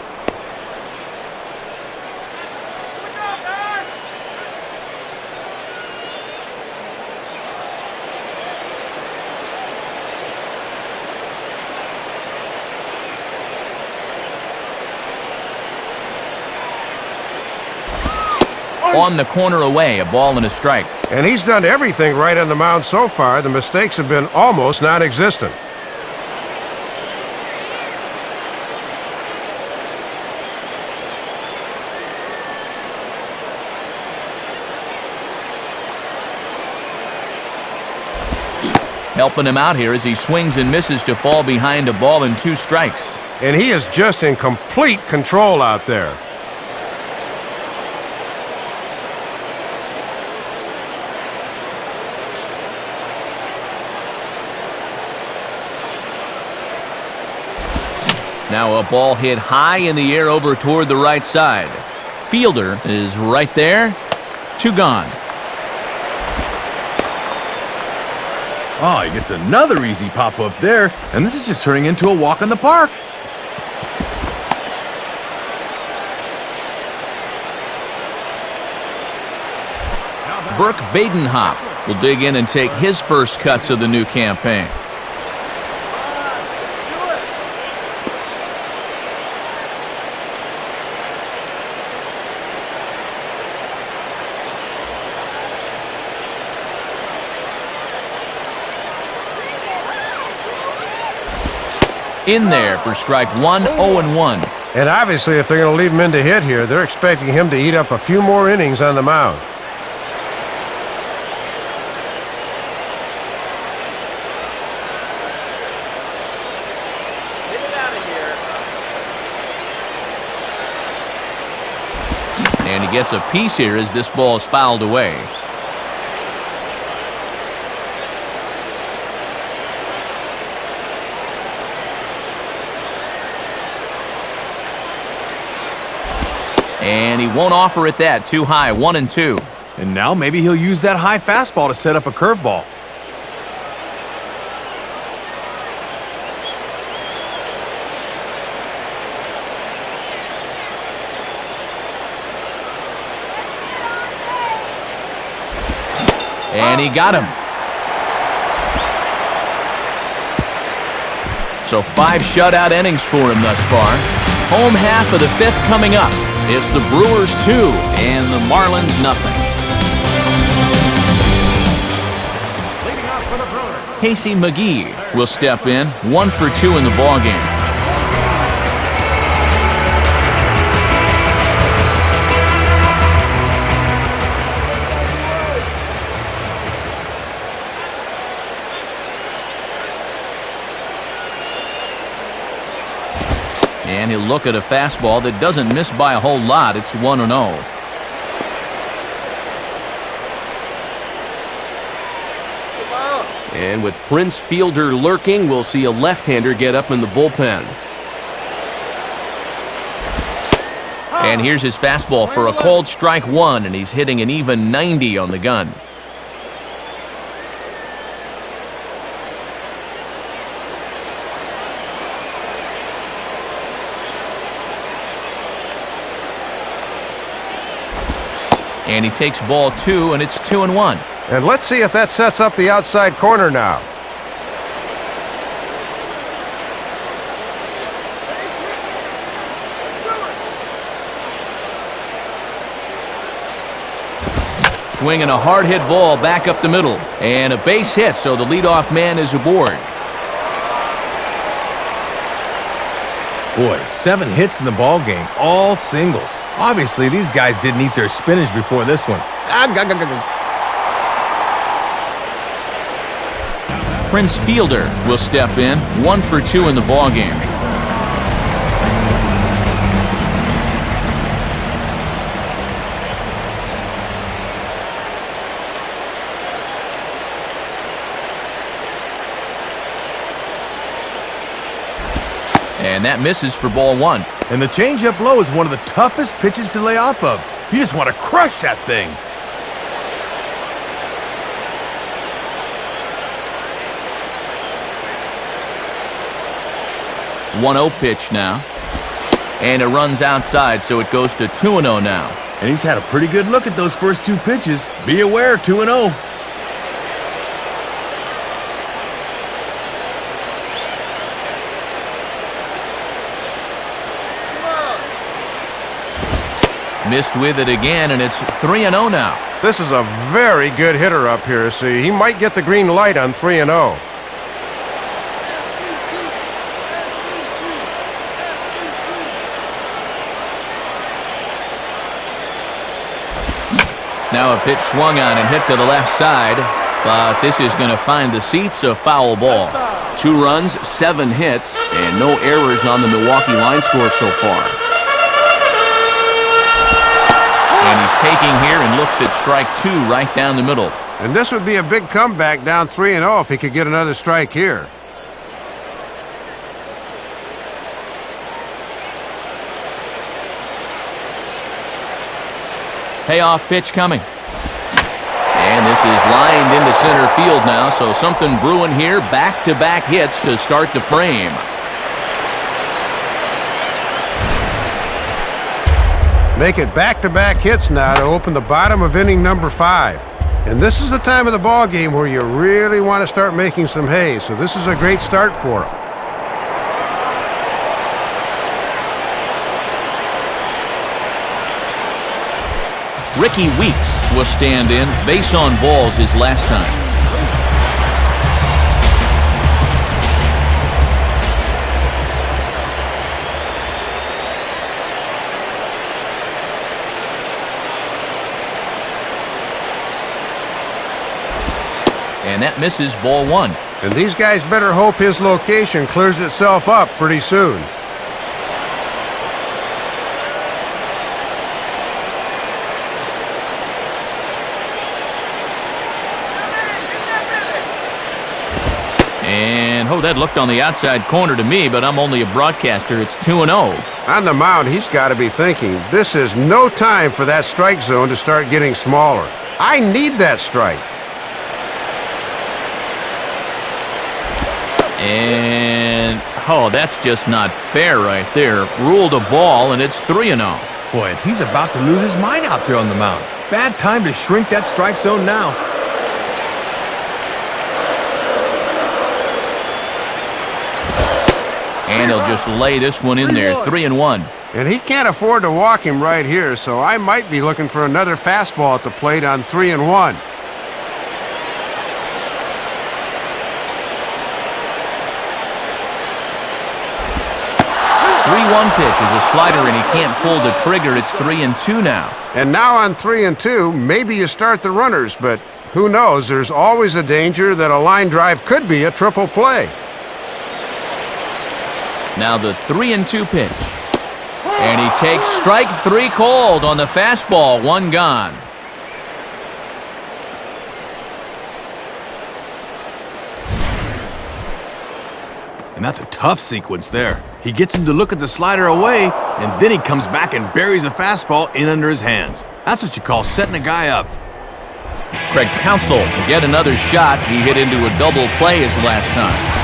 On the corner away, a ball and a strike. And he's done everything right on the mound so far. The mistakes have been almost non-existent. helping him out here as he swings and misses to fall behind a ball and 2 strikes. And he is just in complete control out there. Now a ball hit high in the air over toward the right side. Fielder is right there. 2 gone. Oh, he gets another easy pop-up there, and this is just turning into a walk in the park. Burke Badenhop will dig in and take his first cuts of the new campaign. In there for strike 1, 0-1. And obviously, if they're going to leave him in to hit here, they're expecting him to eat up a few more innings on the mound. And he gets a piece here as this ball is fouled away. And he won't offer it that. Too high, 1-2. And now maybe he'll use that high fastball to set up a curveball. And he got him. So 5 shutout innings for him thus far. Home half of the 5th coming up. It's the Brewers 2 and the Marlins nothing. Leading off for the Brewers. Casey McGee will step in, 1 for 2 in the ballgame. And he'll look at a fastball that doesn't miss by a whole lot. It's 1-0. And with Prince Fielder lurking, we'll see a left-hander get up in the bullpen. And here's his fastball for a called strike 1, and he's hitting an even 90 on the gun. And he takes ball 2, and it's 2-1. And let's see if that sets up the outside corner now. Swinging a hard hit ball back up the middle. And a base hit, so the leadoff man is aboard. Boy, 7 hits in the ballgame, all singles. Obviously, these guys didn't eat their spinach before this one. Prince Fielder will step in, 1 for 2 in the ballgame. And that misses for ball 1. And the changeup low is one of the toughest pitches to lay off of. You just want to crush that thing. One 1-0 pitch now. And it runs outside, so it goes to 2-0 now. And he's had a pretty good look at those first 2 pitches. Be aware, 2-0. Missed with it again, and it's 3-0 now. This is a very good hitter up here, so he might get the green light on 3-0. Now a pitch swung on and hit to the left side. But this is going to find the seats, a foul ball. 2 runs, 7 hits, and no errors on the Milwaukee line score so far. And he's taking here and looks at strike 2 right down the middle. And this would be a big comeback down 3-0 if he could get another strike here. Payoff pitch coming. And this is lined into center field now, so something brewing here. Back-to-back hits to start the frame. Make it back-to-back hits now to open the bottom of inning number 5. And this is the time of the ball game where you really want to start making some hay, so this is a great start for him. Ricky Weeks will stand in. Base on balls his last time. And that misses, ball 1. And these guys better hope his location clears itself up pretty soon. And, oh, that looked on the outside corner to me, but I'm only a broadcaster. It's 2-0. On the mound, he's got to be thinking, this is no time for that strike zone to start getting smaller. I need that strike. And, oh, that's just not fair right there. Ruled a ball, and it's 3-0. Boy, and he's about to lose his mind out there on the mound. Bad time to shrink that strike zone now. And he'll just lay this one in there, 3-1. And he can't afford to walk him right here, so I might be looking for another fastball at the plate on 3-1. Pitch is a slider, and he can't pull the trigger. It's 3-2 now. And now on 3-2, maybe you start the runners, but who knows? There's always a danger that a line drive could be a triple play. Now the 3-2 pitch. And he takes strike 3 called on the fastball, 1 gone. And that's a tough sequence there. He gets him to look at the slider away, and then he comes back and buries a fastball in under his hands. That's what you call setting a guy up. Craig Counsell will get another shot. He hit into a double play his last time.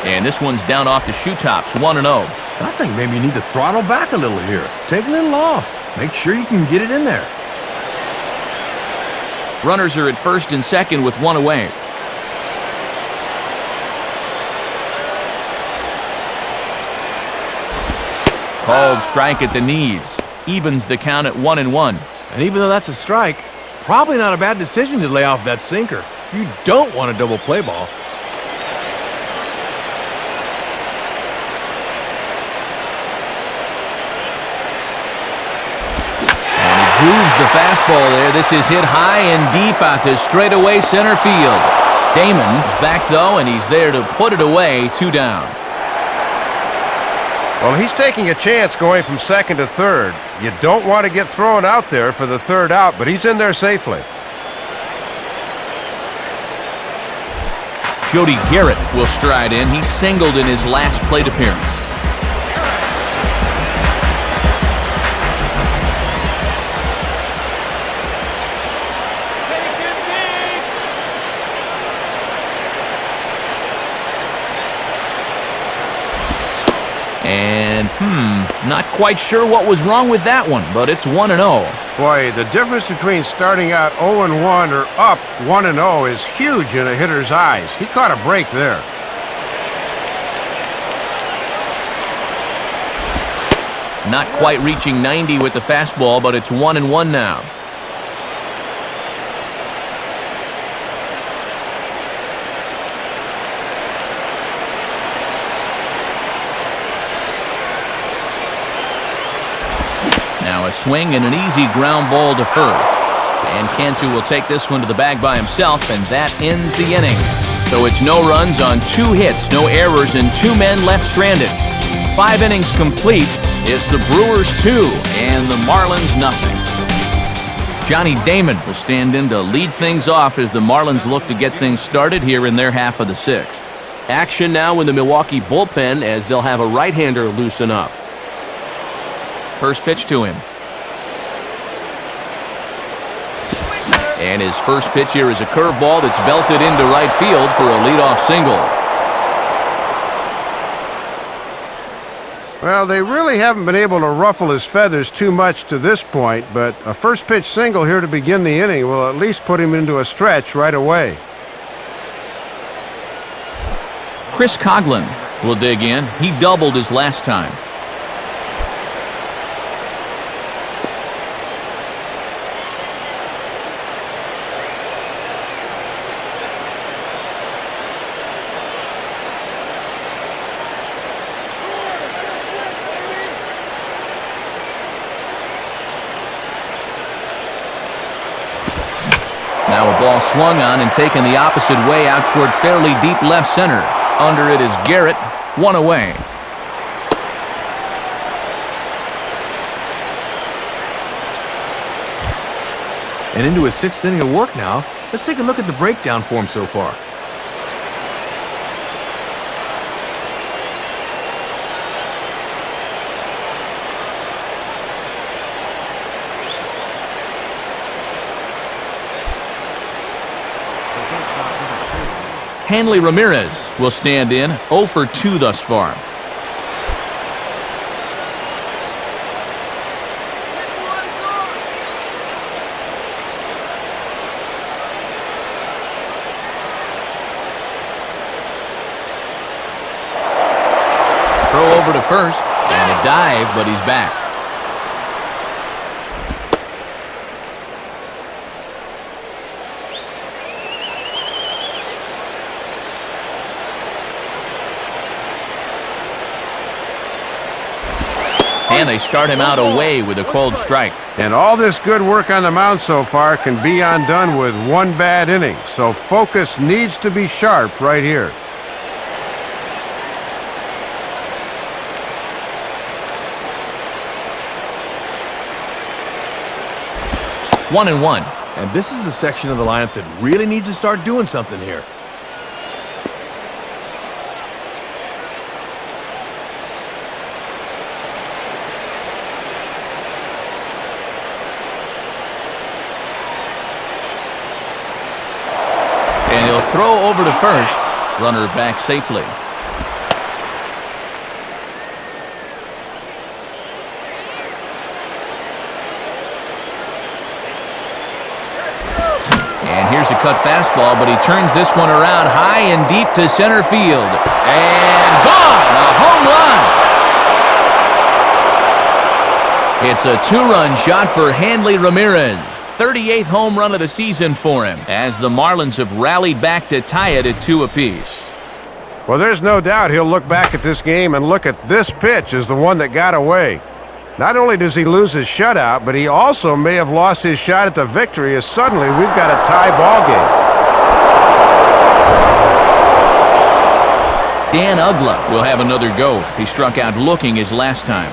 And this one's down off the shoe tops, 1-0. I think maybe you need to throttle back a little here. Take a little off. Make sure you can get it in there. Runners are at first and second with 1 away. Called strike at the knees. Evens the count at 1-1. And even though that's a strike, probably not a bad decision to lay off that sinker. You don't want a double play ball. Grooves the fastball there. This is hit high and deep out to straightaway center field. Damon is back, though, and he's there to put it away, 2 down. Well, he's taking a chance going from second to third. You don't want to get thrown out there for the 3rd out, but he's in there safely. Jody Garrett will stride in. He singled in his last plate appearance. And, not quite sure what was wrong with that one, but it's 1-0. Boy, the difference between starting out 0-1 or up 1-0 is huge in a hitter's eyes. He caught a break there. Not quite reaching 90 with the fastball, but it's 1-1 now. Now a swing and an easy ground ball to first. And Cantu will take this one to the bag by himself, and that ends the inning. So it's no runs on 2 hits, no errors, and 2 men left stranded. 5 innings complete. It's the Brewers 2 and the Marlins nothing. Johnny Damon will stand in to lead things off as the Marlins look to get things started here in their half of the 6th. Action now in the Milwaukee bullpen as they'll have a right-hander loosen up. First pitch to him. And his first pitch here is a curveball that's belted into right field for a leadoff single. Well, they really haven't been able to ruffle his feathers too much to this point, but a first pitch single here to begin the inning will at least put him into a stretch right away. Chris Coghlan will dig in. He doubled his last time. Now a ball swung on and taken the opposite way out toward fairly deep left center. Under it is Garrett, 1 away. And into his 6th inning of work now. Let's take a look at the breakdown for him so far. Hanley Ramirez will stand in, 0 for 2 thus far. Throw over to first, and a dive, but he's back. And they start him out away with a cold strike. And all this good work on the mound so far can be undone with 1 bad inning, so focus needs to be sharp right here. One and one. And this is the section of the lineup that really needs to start doing something here. And he'll throw over to first. Runner back safely. And here's a cut fastball, but he turns this one around high and deep to center field. And gone! A home run! It's a 2-run shot for Hanley Ramirez. 38th home run of the season for him, as the Marlins have rallied back to tie it at 2 apiece. Well, there's no doubt he'll look back at this game and look at this pitch as the one that got away. Not only does he lose his shutout, but he also may have lost his shot at the victory, as suddenly we've got a tie ball game. Dan Uggla will have another go. He struck out looking his last time.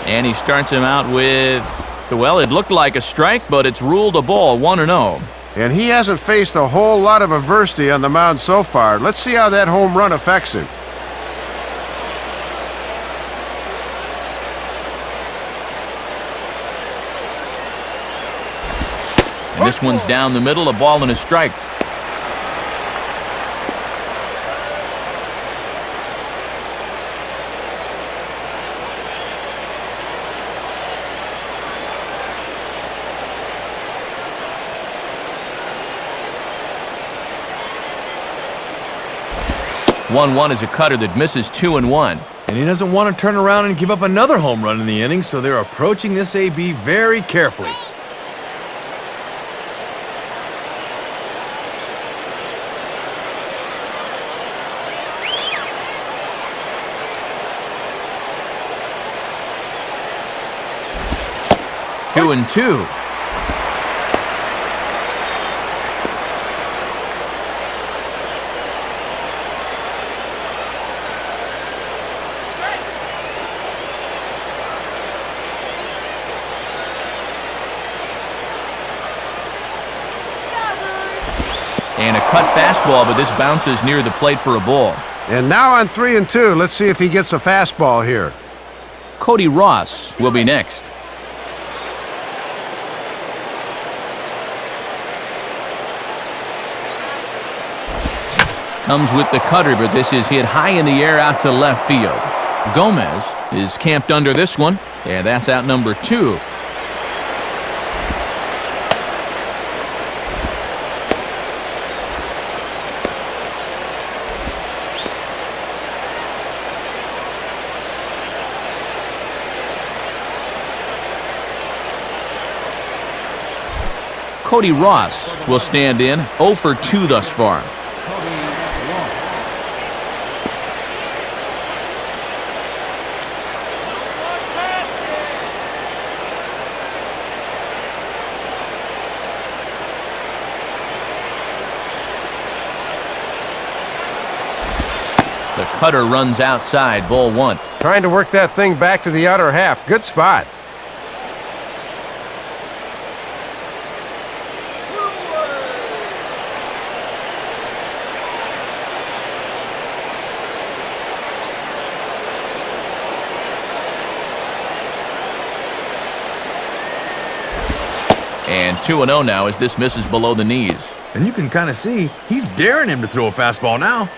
And he starts him out with, well, it looked like a strike, but it's ruled a ball, 1-0. And he hasn't faced a whole lot of adversity on the mound so far. Let's see how that home run affects him. And this one's down the middle, a ball and a strike. One is a cutter that misses 2-1. And he doesn't want to turn around and give up another home run in the inning, so they're approaching this AB very carefully. Two and two. And a cut fastball, but this bounces near the plate for a ball. And now on 3 and 2, let's see if he gets a fastball here. Cody Ross will be next. Comes with the cutter, but this is hit high in the air out to left field. Gomez is camped under this one, and that's out number 2. Cody Ross will stand in, 0 for 2 thus far. The cutter runs outside, ball 1. Trying to work that thing back to the outer half. Good spot. And 2-0 now as this misses below the knees. And you can kind of see he's daring him to throw a fastball now.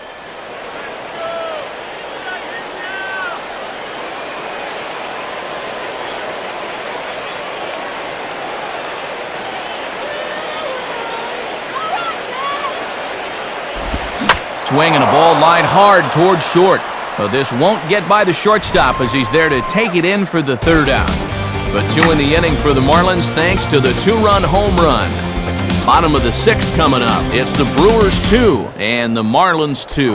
Swing and a ball lined hard towards short. But this won't get by the shortstop as he's there to take it in for the 3rd out. But 2 in the inning for the Marlins thanks to the 2-run home run. Bottom of the 6th coming up. It's the Brewers 2 and the Marlins 2.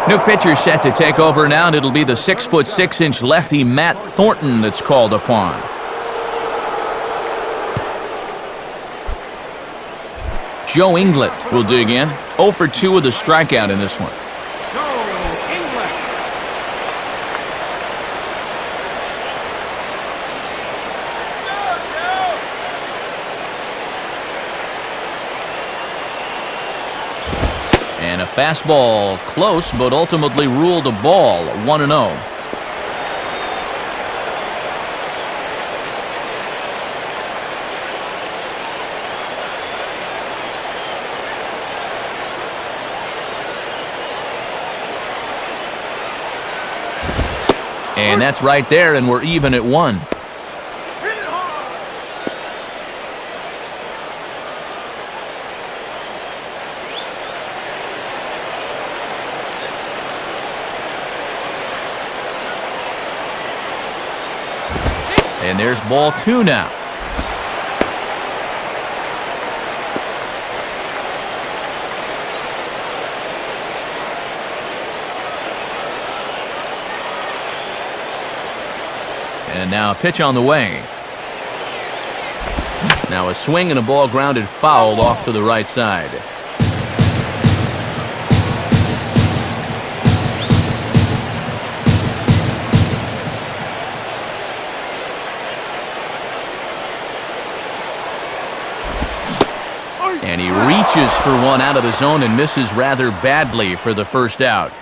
New pitcher set to take over now, and it'll be the 6'6" lefty Matt Thornton that's called upon. Joe Inglet will dig in. 0 for 2 with a strikeout in this one. And a fastball close, but ultimately ruled a ball, 1-0. And that's right there, and we're even at 1. And there's ball 2 now. And now a pitch on the way. Now a swing and a ball grounded foul off to the right side. And he reaches for one out of the zone and misses rather badly for the 1st out.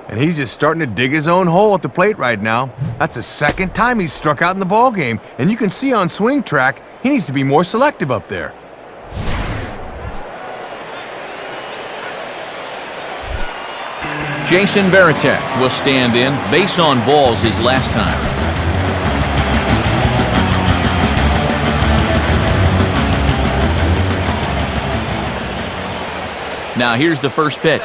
And he's just starting to dig his own hole at the plate right now. That's the 2nd time he's struck out in the ballgame. And you can see on swing track, he needs to be more selective up there. Jason Varitek will stand in. Base on balls his last time. Now here's the first pitch.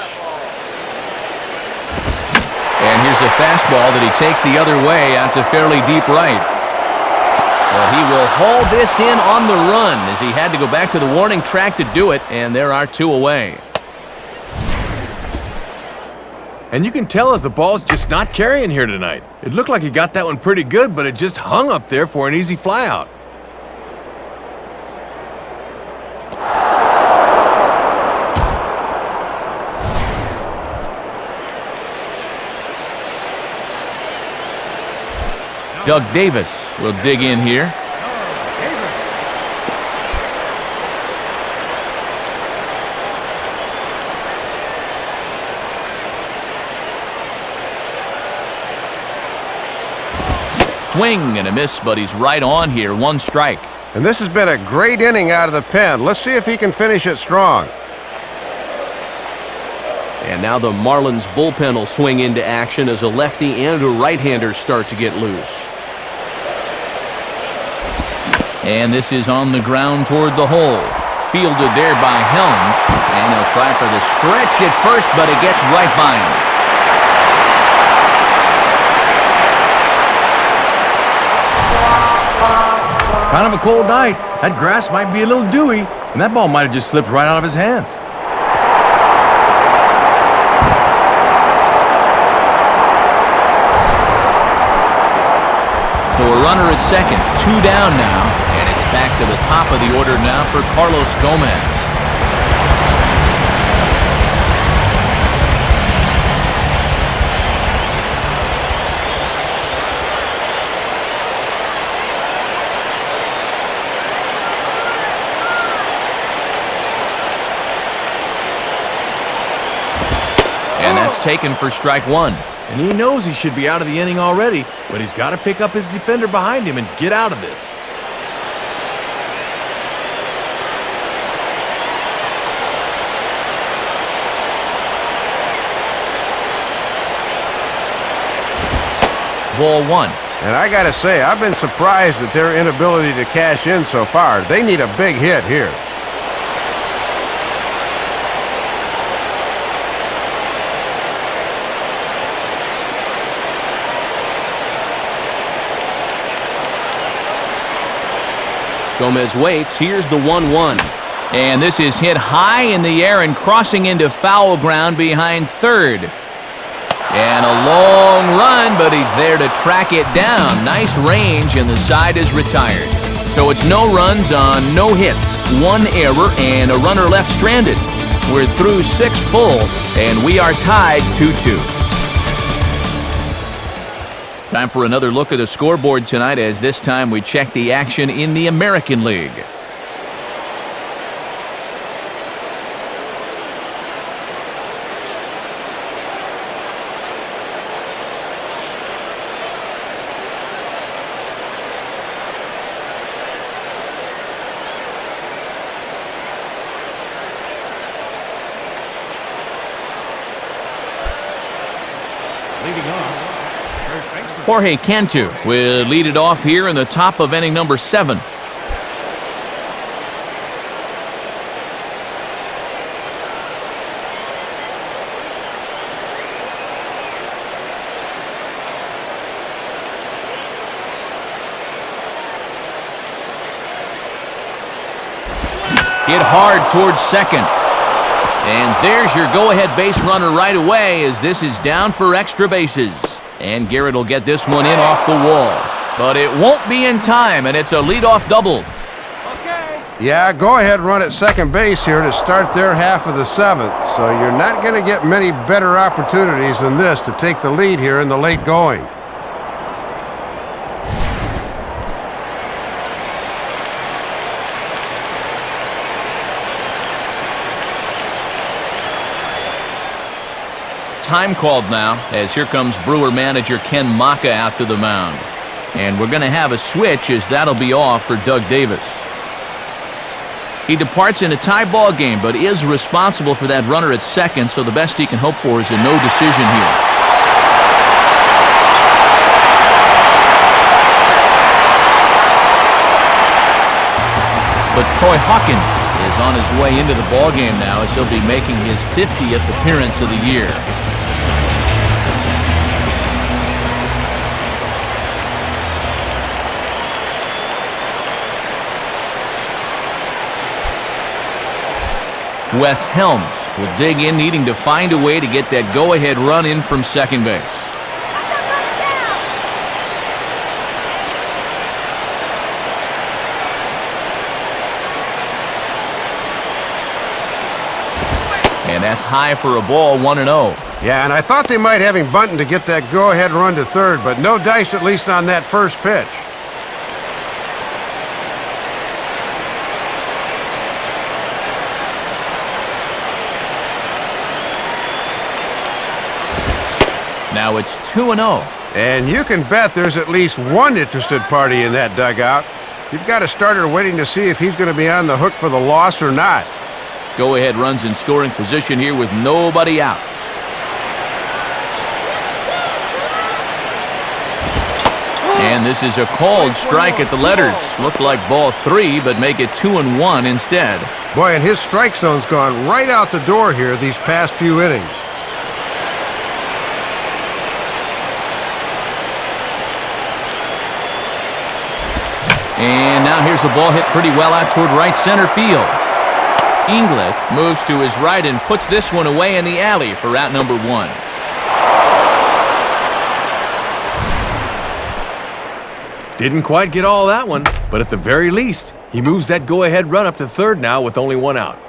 And here's a fastball that he takes the other way out to fairly deep right. Well, he will haul this in on the run as he had to go back to the warning track to do it, and there are 2 away. And you can tell that the ball's just not carrying here tonight. It looked like he got that one pretty good, but it just hung up there for an easy flyout. Doug Davis will dig in here. Swing and a miss, but he's right on here. 1 strike. And this has been a great inning out of the pen. Let's see if he can finish it strong. And now the Marlins bullpen will swing into action as a lefty and a right-hander start to get loose. And this is on the ground toward the hole. Fielded there by Helms. And he'll try for the stretch at first, but it gets right by him. Kind of a cold night. That grass might be a little dewy, and that ball might have just slipped right out of his hand. So a runner at second, 2 down now, and it's back to the top of the order now for Carlos Gomez. And that's taken for strike 1. And he knows he should be out of the inning already, but he's got to pick up his defender behind him and get out of this. Ball 1. And I got to say, I've been surprised at their inability to cash in so far. They need a big hit here. Gomez waits. Here's the 1-1. And this is hit high in the air and crossing into foul ground behind third. And a long run, but he's there to track it down. Nice range, and the side is retired. So it's no runs on no hits, 1 error, and a runner left stranded. We're through 6 full, and we are tied 2-2. Time for another look at the scoreboard tonight, as this time we check the action in the American League. Leading off, first baseman. Jorge Cantu will lead it off here in the top of inning number 7. Hit hard towards second. And there's your go-ahead base runner right away, as this is down for extra bases. And Garrett will get this one in off the wall. But it won't be in time, and it's a leadoff double. Okay. Yeah, go ahead run at second base here to start their half of the 7th. So you're not going to get many better opportunities than this to take the lead here in the late going. Time called now, as here comes Brewer manager Ken Maka out to the mound. And we're going to have a switch, as that'll be off for Doug Davis. He departs in a tie ball game, but is responsible for that runner at second, so the best he can hope for is a no decision here. But Troy Hawkins is is on his way into the ballgame now as he'll be making his 50th appearance of the year. Wes Helms will dig in, needing to find a way to get that go-ahead run in from second base. And that's high for a ball, 1-0. Yeah, and I thought they might have him bunting to get that go-ahead run to third, but no dice at least on that first pitch. Now it's 2-0. And you can bet there's at least one interested party in that dugout. You've got a starter waiting to see if he's going to be on the hook for the loss or not. Go-ahead runs in scoring position here with nobody out. And this is a called strike at the letters. Looked like ball 3, but make it 2-1 instead. Boy, and his strike zone's gone right out the door here these past few innings. And now here's the ball hit pretty well out toward right center field. English moves to his right and puts this one away in the alley for out number 1. Didn't quite get all that one, but at the very least, he moves that go-ahead run up to third now with only 1 out.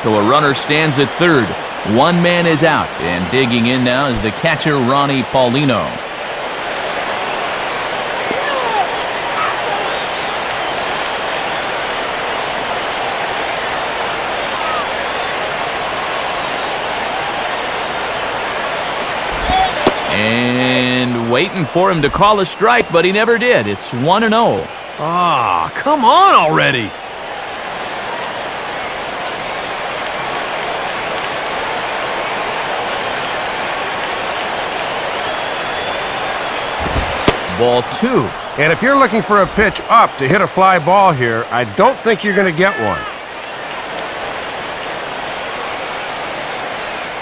So a runner stands at third. 1 man is out, and digging in now is the catcher, Ronnie Paulino. And waiting for him to call a strike, but he never did. It's 1-0. Ah, come on already! Ball 2. And if you're looking for a pitch up to hit a fly ball here, I don't think you're going to get one.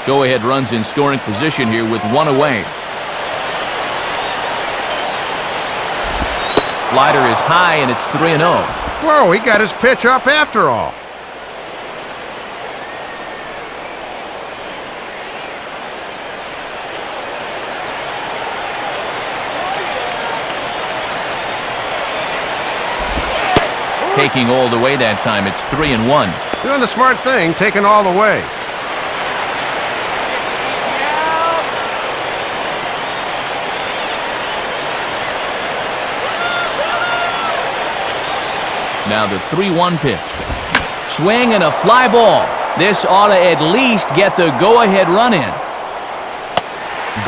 Go-ahead runs in scoring position here with 1 away. Slider is high, and it's 3-0. Whoa, he got his pitch up after all. Taking all the way that time, it's 3-1. Doing the smart thing, taking all the way. Now the 3-1 pitch. Swing and a fly ball. This ought to at least get the go-ahead run in.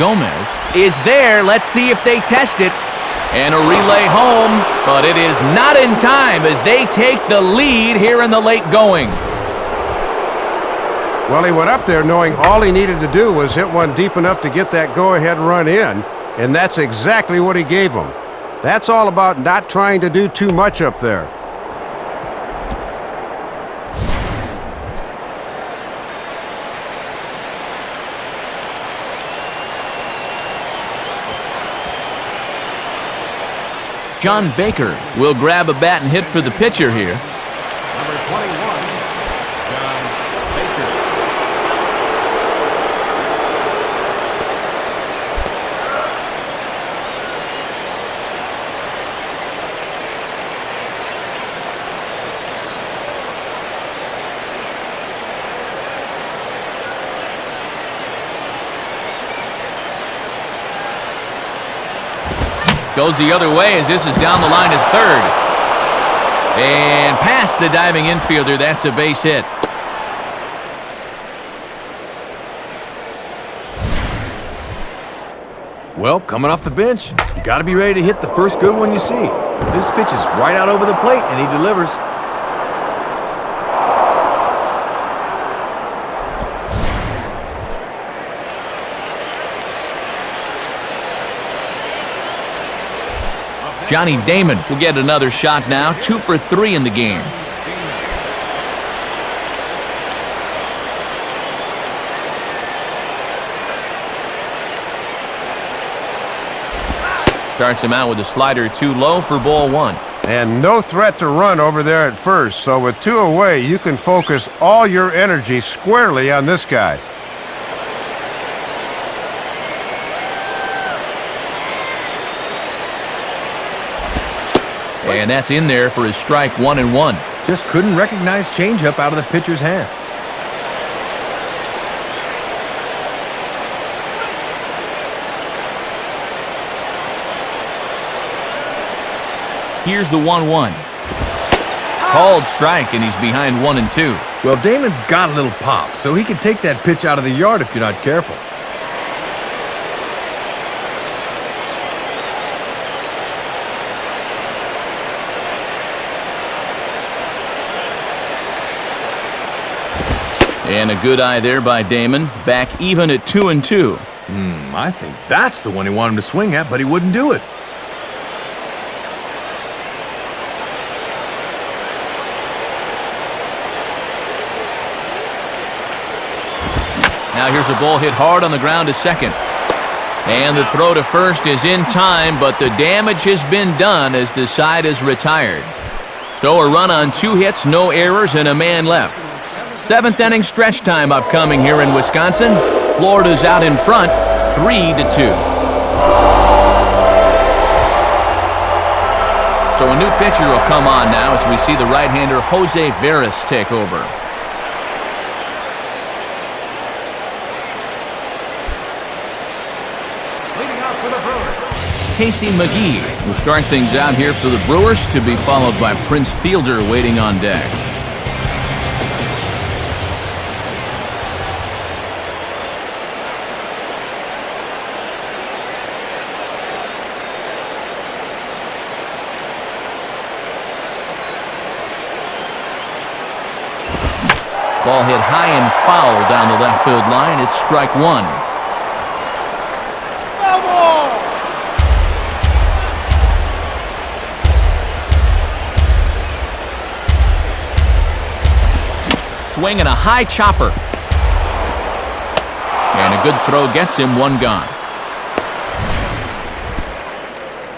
Gomez is there. Let's see if they test it. And a relay home, but it is not in time as they take the lead here in the late going. Well, he went up there knowing all he needed to do was hit one deep enough to get that go-ahead run in, and that's exactly what he gave him. That's all about not trying to do too much up there. John Baker will grab a bat and hit for the pitcher here. Number 21, John Baker. Goes the other way as this is down the line at third. And past the diving infielder, that's a base hit. Well, coming off the bench, you got to be ready to hit the first good one you see. This pitch is right out over the plate, and he delivers. Johnny Damon will get another shot now, 2 for 3 in the game. Starts him out with a slider too low for ball 1. And no threat to run over there at first, so with 2 away, you can focus all your energy squarely on this guy. And that's in there for his strike 1-1. Just couldn't recognize changeup out of the pitcher's hand. Here's the 1-1. Called strike, and he's behind 1-2. Well, Damon's got a little pop, so he can take that pitch out of the yard if you're not careful. And a good eye there by Damon. Back even at 2-2. I think that's the one he wanted him to swing at, but he wouldn't do it. Now here's a ball hit hard on the ground to second. And the throw to first is in time, but the damage has been done as the side is retired. So a run on 2 hits, no errors, and a man left. 7th inning stretch time upcoming here in Wisconsin. Florida's out in front, 3-2. So a new pitcher will come on now as we see the right-hander Jose Veras take over. Casey McGee will start things out here for the Brewers, to be followed by Prince Fielder waiting on deck. Ball hit high and foul down the left field line. It's strike 1. Swing and a high chopper. And a good throw gets him, 1 gone.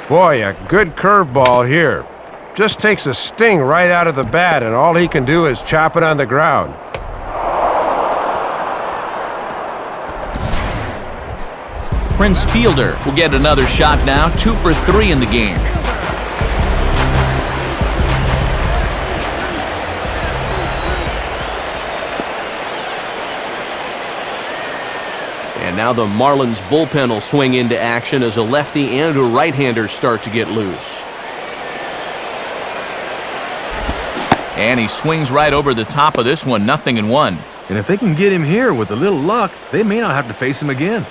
Boy, a good curveball here. Just takes a sting right out of the bat, and all he can do is chop it on the ground. Prince Fielder will get another shot now, 2 for 3 in the game. And now the Marlins bullpen will swing into action as a lefty and a right-hander start to get loose. And he swings right over the top of this one, 0-1. And if they can get him here with a little luck, they may not have to face him again.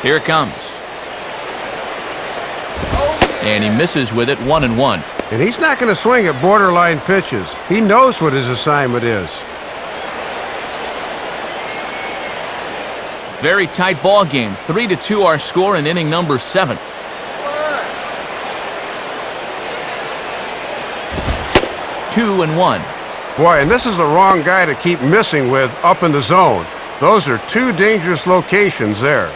Here it comes. And he misses with it, 1-1. And he's not going to swing at borderline pitches. He knows what his assignment is. Very tight ball game. 3-2 our score in inning number 7. Two and 1. Boy, and this is the wrong guy to keep missing with up in the zone. Those are 2 dangerous locations there.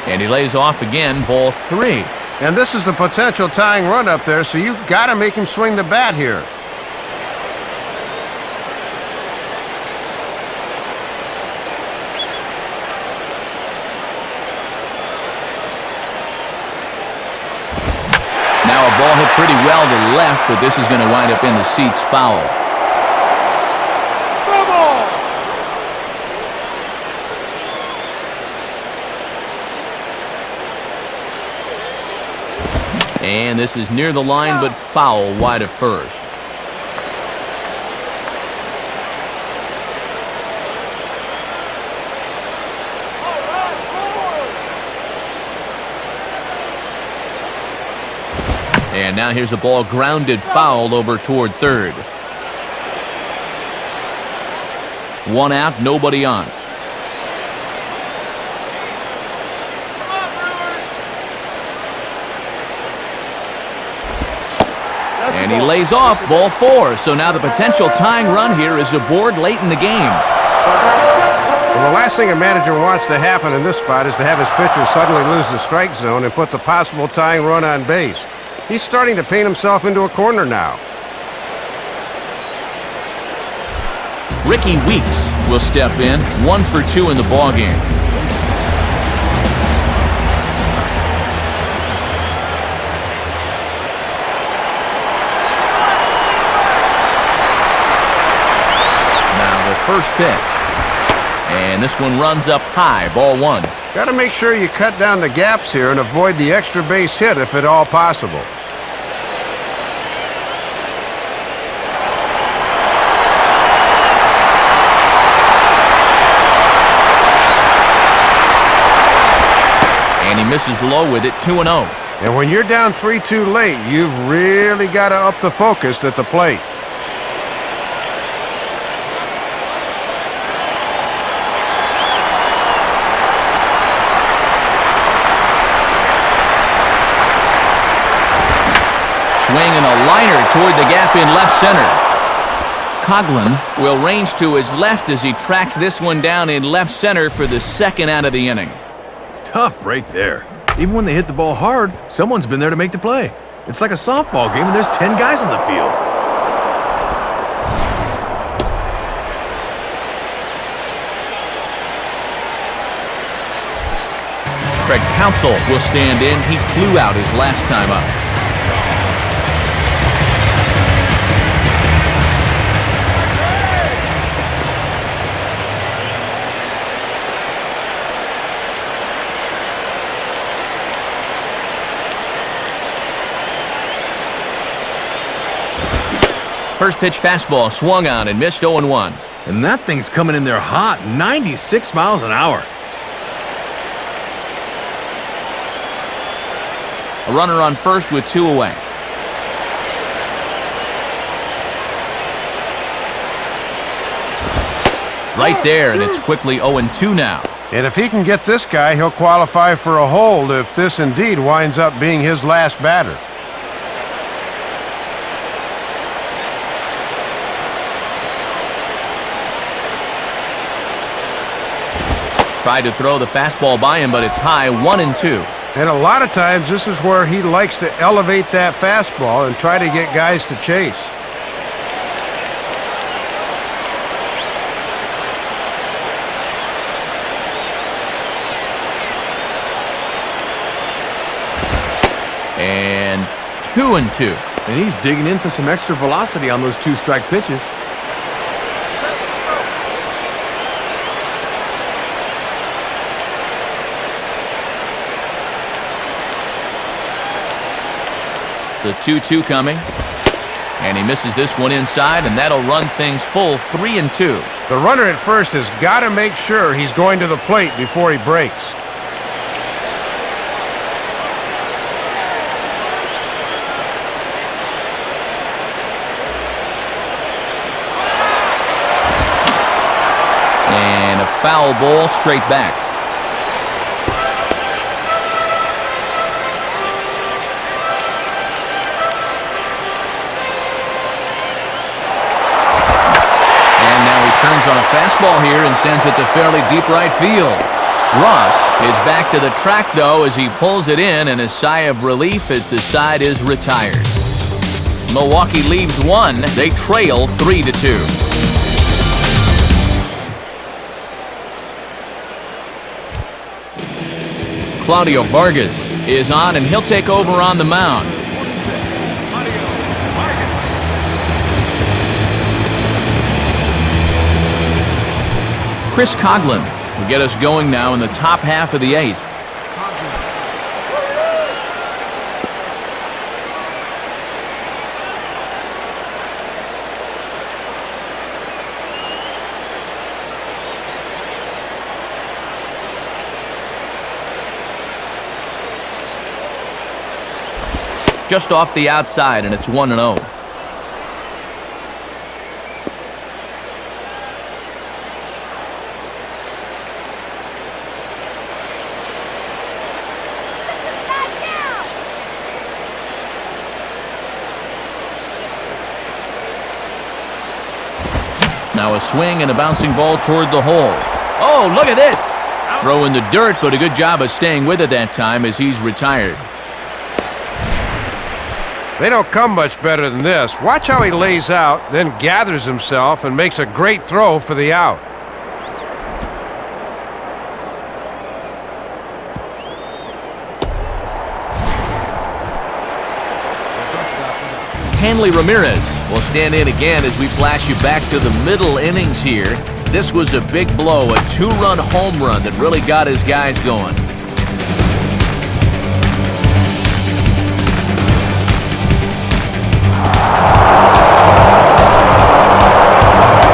And he lays off again, ball 3. And this is the potential tying run up there, so you've got to make him swing the bat here. Now a ball hit pretty well to left, but this is going to wind up in the seats, foul. And this is near the line, but foul wide of first. And now here's a ball grounded foul over toward third. 1 out, nobody on. And he lays off, ball 4. So now the potential tying run here is aboard late in the game. Well, the last thing a manager wants to happen in this spot is to have his pitcher suddenly lose the strike zone and put the possible tying run on base. He's starting to paint himself into a corner now. Ricky Weeks will step in, 1 for 2 in the ballgame. Now the first pitch. And this one runs up high, ball 1. Got to make sure you cut down the gaps here and avoid the extra base hit if at all possible. And he misses low with it, 2-0. And when you're down 3-2 late, you've really got to up the focus at the plate. Swinging a liner toward the gap in left center. Coughlin will range to his left as he tracks this one down in left center for the 2nd out of the inning. Tough break there. Even when they hit the ball hard, someone's been there to make the play. It's like a softball game and there's 10 guys on the field. Craig Counsell will stand in. He flew out his last time up. First pitch fastball swung on and missed 0-1. And that thing's coming in there hot, 96 miles an hour. A runner on first with 2 away. Right there, and it's quickly 0-2 now. And if he can get this guy, he'll qualify for a hold if this indeed winds up being his last batter. Tried to throw the fastball by him, but it's high, 1-2. And a lot of times, this is where he likes to elevate that fastball and try to get guys to chase. And 2-2. And he's digging in for some extra velocity on those 2-strike pitches. The 2-2 coming. And he misses this one inside, and that'll run things full, 3-2. The runner at first has got to make sure he's going to the plate before he breaks. And a foul ball straight back. Turns on a fastball here and sends it to fairly deep right field. Ross is back to the track, though, as he pulls it in, and a sigh of relief as the side is retired. Milwaukee leaves 1. They trail 3-2. Claudio Vargas is on, and he'll take over on the mound. Chris Coughlin will get us going now in the top half of the 8th. just off the outside, and it's 1-0. Now a swing and a bouncing ball toward the hole. Oh, look at this! Throw in the dirt, but a good job of staying with it that time as he's retired. They don't come much better than this. Watch how he lays out, then gathers himself and makes a great throw for the out. Hanley Ramirez will stand in again as we flash you back to the middle innings here. This was a big blow, a two-run home run that really got his guys going.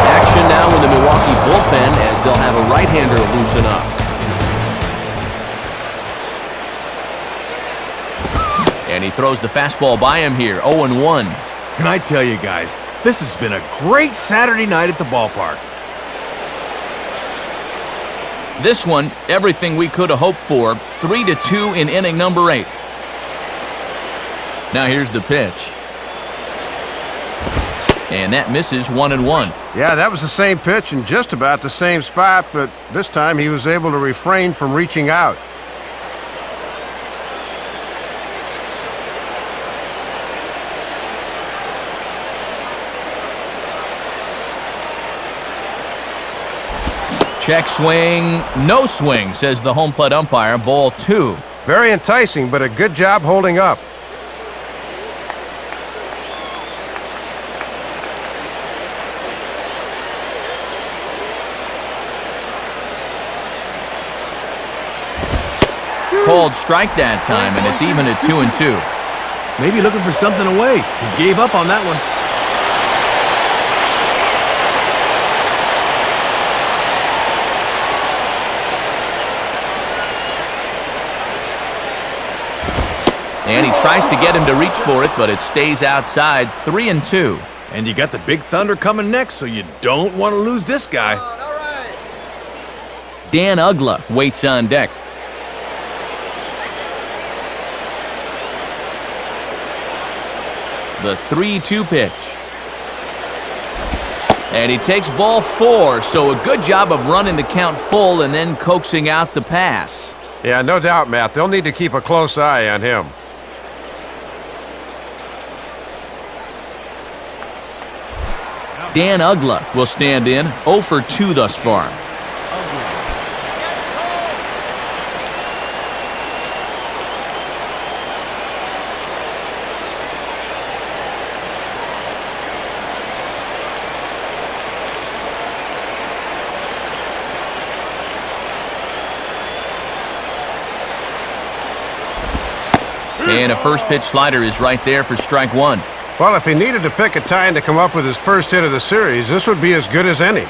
Action now in the Milwaukee bullpen as they'll have a right-hander loosen up. And he throws the fastball by him here, 0-1. Can I tell you guys, this has been a great Saturday night at the ballpark. This one, everything we could have hoped for, 3-2 in inning number 8. Now here's the pitch. And that misses 1-1. Yeah, that was the same pitch in just about the same spot, but this time he was able to refrain from reaching out. Check swing, no swing, says the home plate umpire, ball 2. Very enticing, but a good job holding up. Called strike that time, and it's even at 2-2. Maybe looking for something away. He gave up on that one. And he tries to get him to reach for it, but it stays outside, 3-2. And you got the big thunder coming next, so you don't want to lose this guy. Dan Ugla waits on deck. The 3-2 pitch. And he takes ball 4, so a good job of running the count full and then coaxing out the pass. Yeah, no doubt, Matt. They'll need to keep a close eye on him. Dan Ugla will stand in, 0 for 2 thus far. And a first pitch slider is right there for strike 1. Well, if he needed to pick a time to come up with his first hit of the series, this would be as good as any.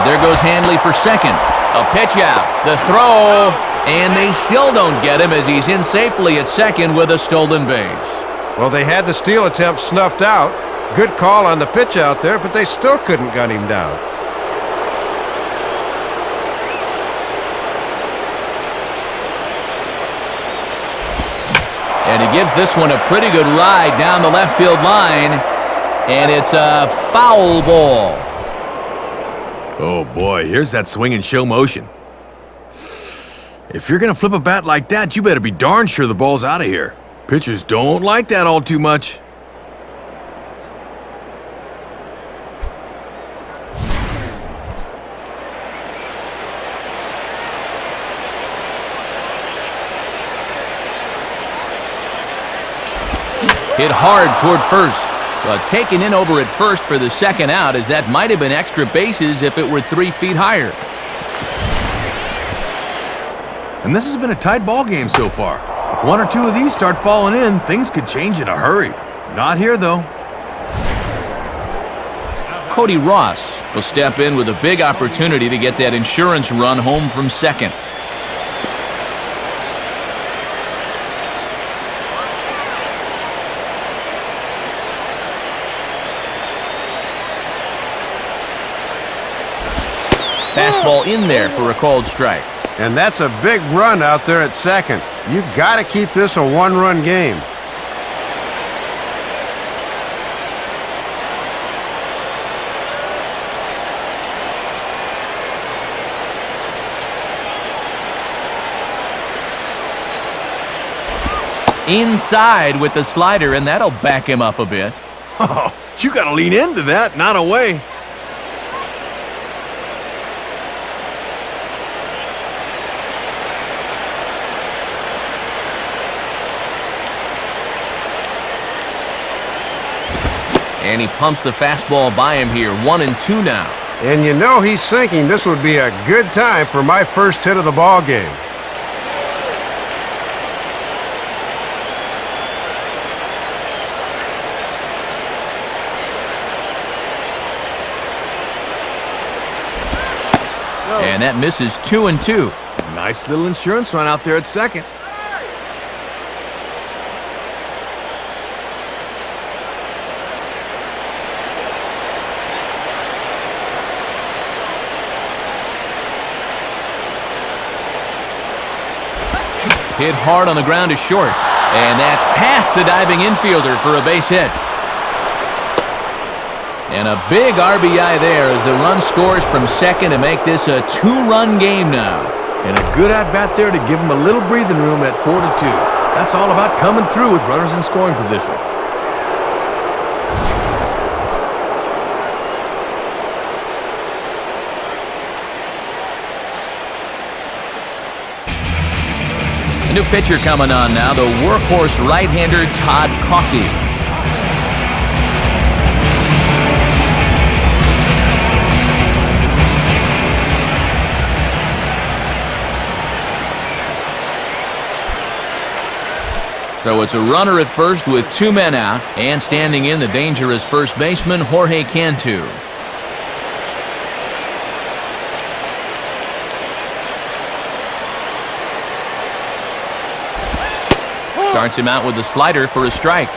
There goes Hanley for second. A pitch out, the throw, and they still don't get him as he's in safely at second with a stolen base. Well, they had the steal attempt snuffed out. Good call on the pitch out there, but they still couldn't gun him down. And he gives this one a pretty good ride down the left field line, and it's a foul ball. Oh boy, here's that swing in show motion. If you're gonna flip a bat like that, you better be darn sure the ball's out of here. Pitchers don't like that all too much. Hit hard toward first. Well, taken in over at first for the second out, as that might have been extra bases if it were 3 feet higher. And this has been a tight ball game so far. If 1 or 2 of these start falling in, things could change in a hurry. Not here, though. Cody Ross will step in with a big opportunity to get that insurance run home from second. Fastball in there for a called strike. And that's a big run out there at second. You got to keep this a one-run game. Inside with the slider, and that'll back him up a bit. Oh, you got to lean into that, not away. And he pumps the fastball by him here. 1-2 now. And you know he's thinking this would be a good time for my first hit of the ball game. And that misses. 2-2. Nice little insurance run out there at second. Hit hard on the ground to short. And that's past the diving infielder for a base hit. And a big RBI there as the run scores from second to make this a two-run game now. And a good at-bat there to give him a little breathing room at 4-2. That's all about coming through with runners in scoring position. A new pitcher coming on now, the workhorse right-hander Todd Coffey. So it's a runner at first with two men out, and standing in the dangerous first baseman Jorge Cantu. Starts him out with a slider for a strike.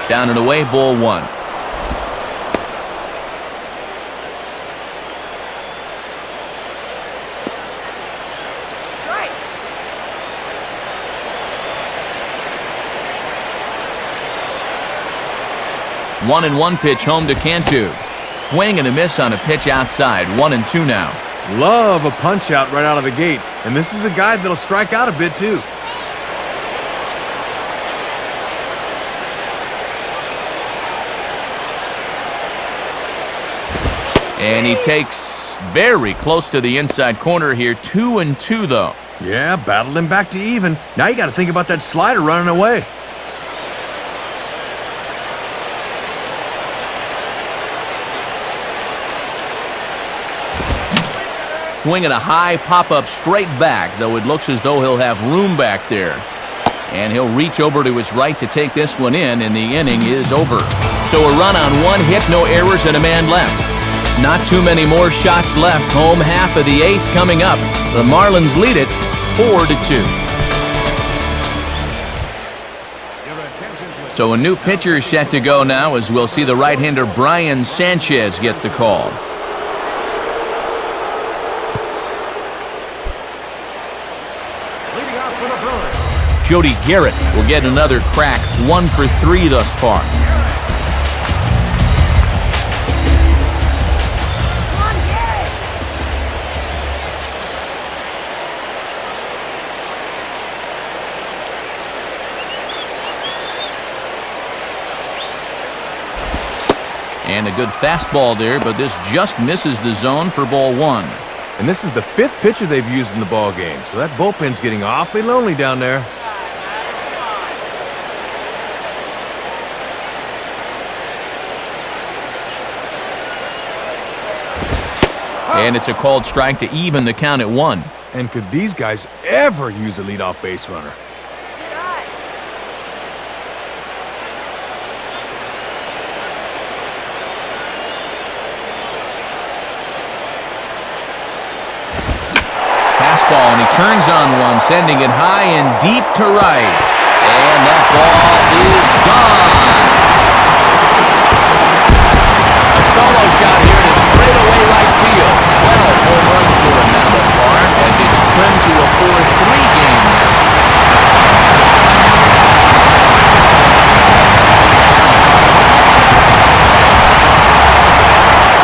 Down and away, ball one. Strike. 1-1 pitch home to Cantu. Swing and a miss on a pitch outside. 1-2 now. Love a punch out right out of the gate. And this is a guy that'll strike out a bit too. And he takes very close to the inside corner here. 2-2 though. Yeah, battled him back to even. Now you got to think about that slider running away. Swinging a high pop-up straight back, though it looks as though he'll have room back there. And he'll reach over to his right to take this one in, and the inning is over. So a run on one hit, no errors, and a man left. Not too many more shots left. Home half of the eighth coming up. The Marlins lead it 4-2. So a new pitcher is set to go now, as we'll see the right-hander Brian Sanchez get the call. Jody Garrett will get another crack. 1 for 3 thus far. And a good fastball there, but this just misses the zone for ball one. And this is the 5th pitcher they've used in the ball game, so that bullpen's getting awfully lonely down there. And it's a called strike to even the count at 1. And could these guys ever use a leadoff base runner? Fastball, and he turns on one, sending it high and deep to right. And that ball is gone. A solo shot here to straightaway right field. 12 home runs for him now thus far, as it's trimmed to a 4-3 game now.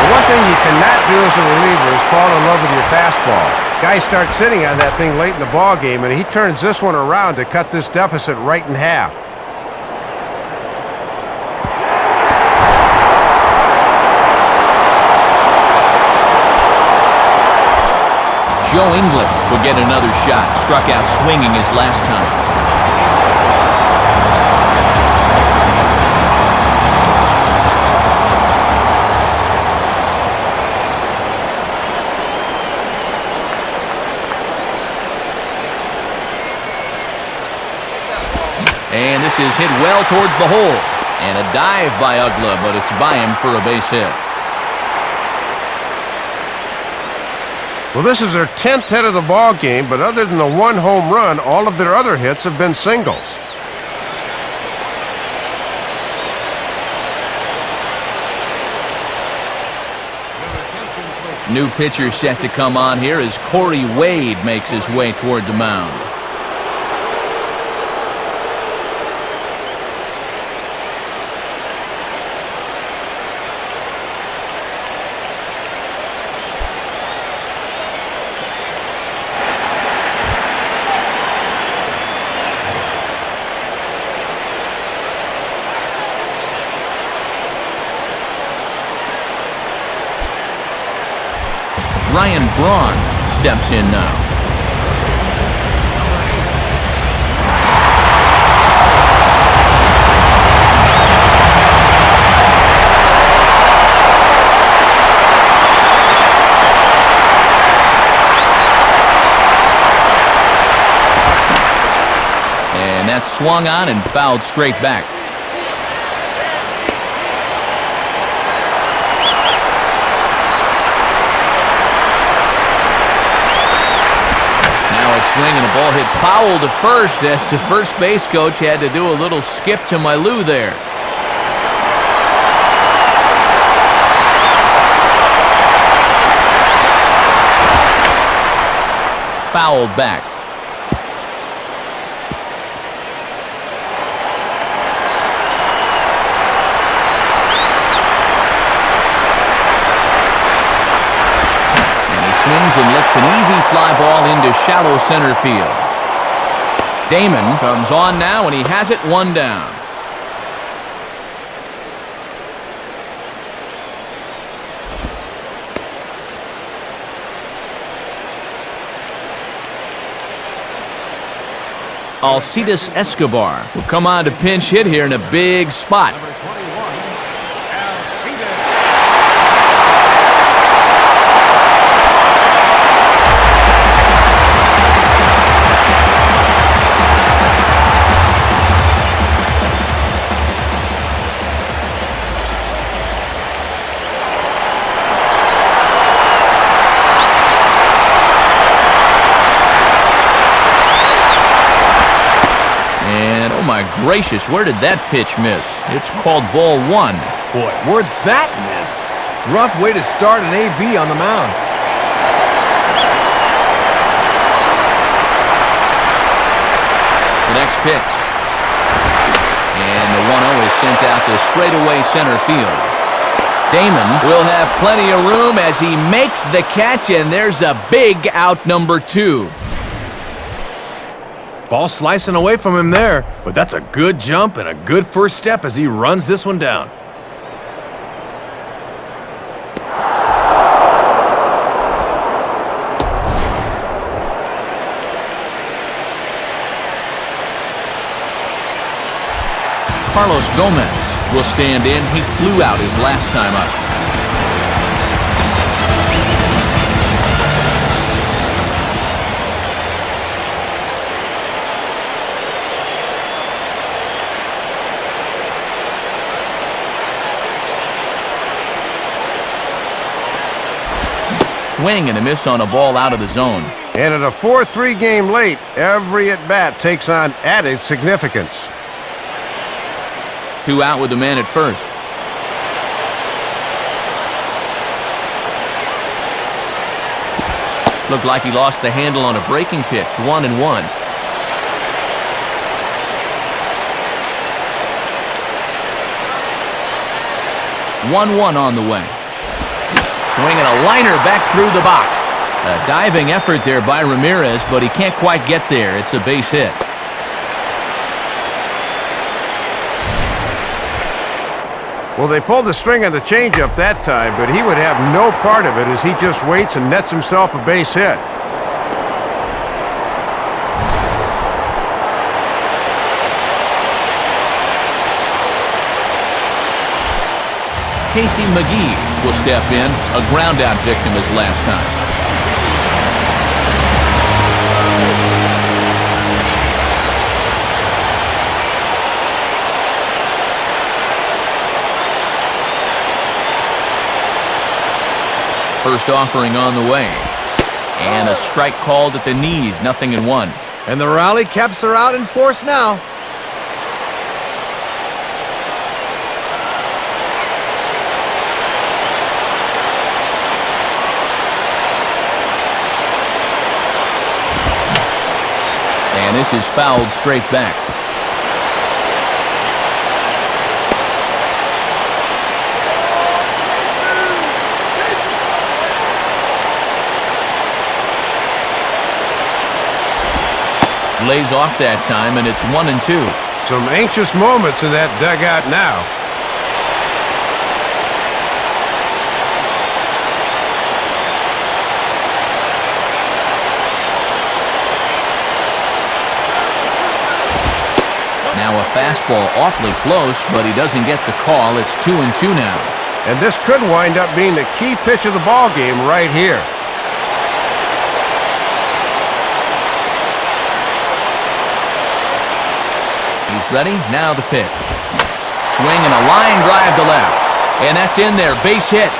The one thing you cannot do as a reliever is fall in love with your fastball. Guys start sitting on that thing late in the ball game, and he turns this one around to cut this deficit right in half. Joe England will get another shot. Struck out swinging his last time. And this is hit well towards the hole. And a dive by Ugla, but it's by him for a base hit. Well, this is their 10th hit of the ball game, but other than the one home run, all of their other hits have been singles. New pitcher set to come on here as Corey Wade makes his way toward the mound. Ryan Braun steps in now. And that's swung on and fouled straight back. Swing and a ball hit foul to first as the first base coach had to do a little skip to my loo there. Fouled back. Swings and lets an easy fly ball into shallow center field. Damon comes on now, and he has it one down. Alcides Escobar will come on to pinch hit here in a big spot. My gracious, where did that pitch miss? It's called ball 1. Boy, where'd that miss? Rough way to start an AB on the mound. The next pitch. And the 1-0 is sent out to straightaway center field. Damon will have plenty of room as he makes the catch, and there's a big out number 2. Ball slicing away from him there, but that's a good jump and a good first step as he runs this one down. Carlos Gomez will stand in. He flew out his last time up. Swing and a miss on a ball out of the zone. And in a 4-3 game late, every at-bat takes on added significance. 2 out with the man at first. Looked like he lost the handle on a breaking pitch. 1-1. 1-1 on the way. Swinging a liner back through the box. A diving effort there by Ramirez, but he can't quite get there. It's a base hit. Well, they pulled the string on the changeup that time, but he would have no part of it as he just waits and nets himself a base hit. Casey McGee will step in, a ground-out victim his last time. First offering on the way. And a strike called at the knees, 0-1. And the rally caps are out in force now. And this is fouled straight back. Lays off that time, and it's 1-2. Some anxious moments in that dugout now. Now a fastball awfully close, but he doesn't get the call. It's 2-2 now. And this could wind up being the key pitch of the ball game right here. He's ready. Now the pitch. Swing and a line drive to left. And that's in there. Base hit.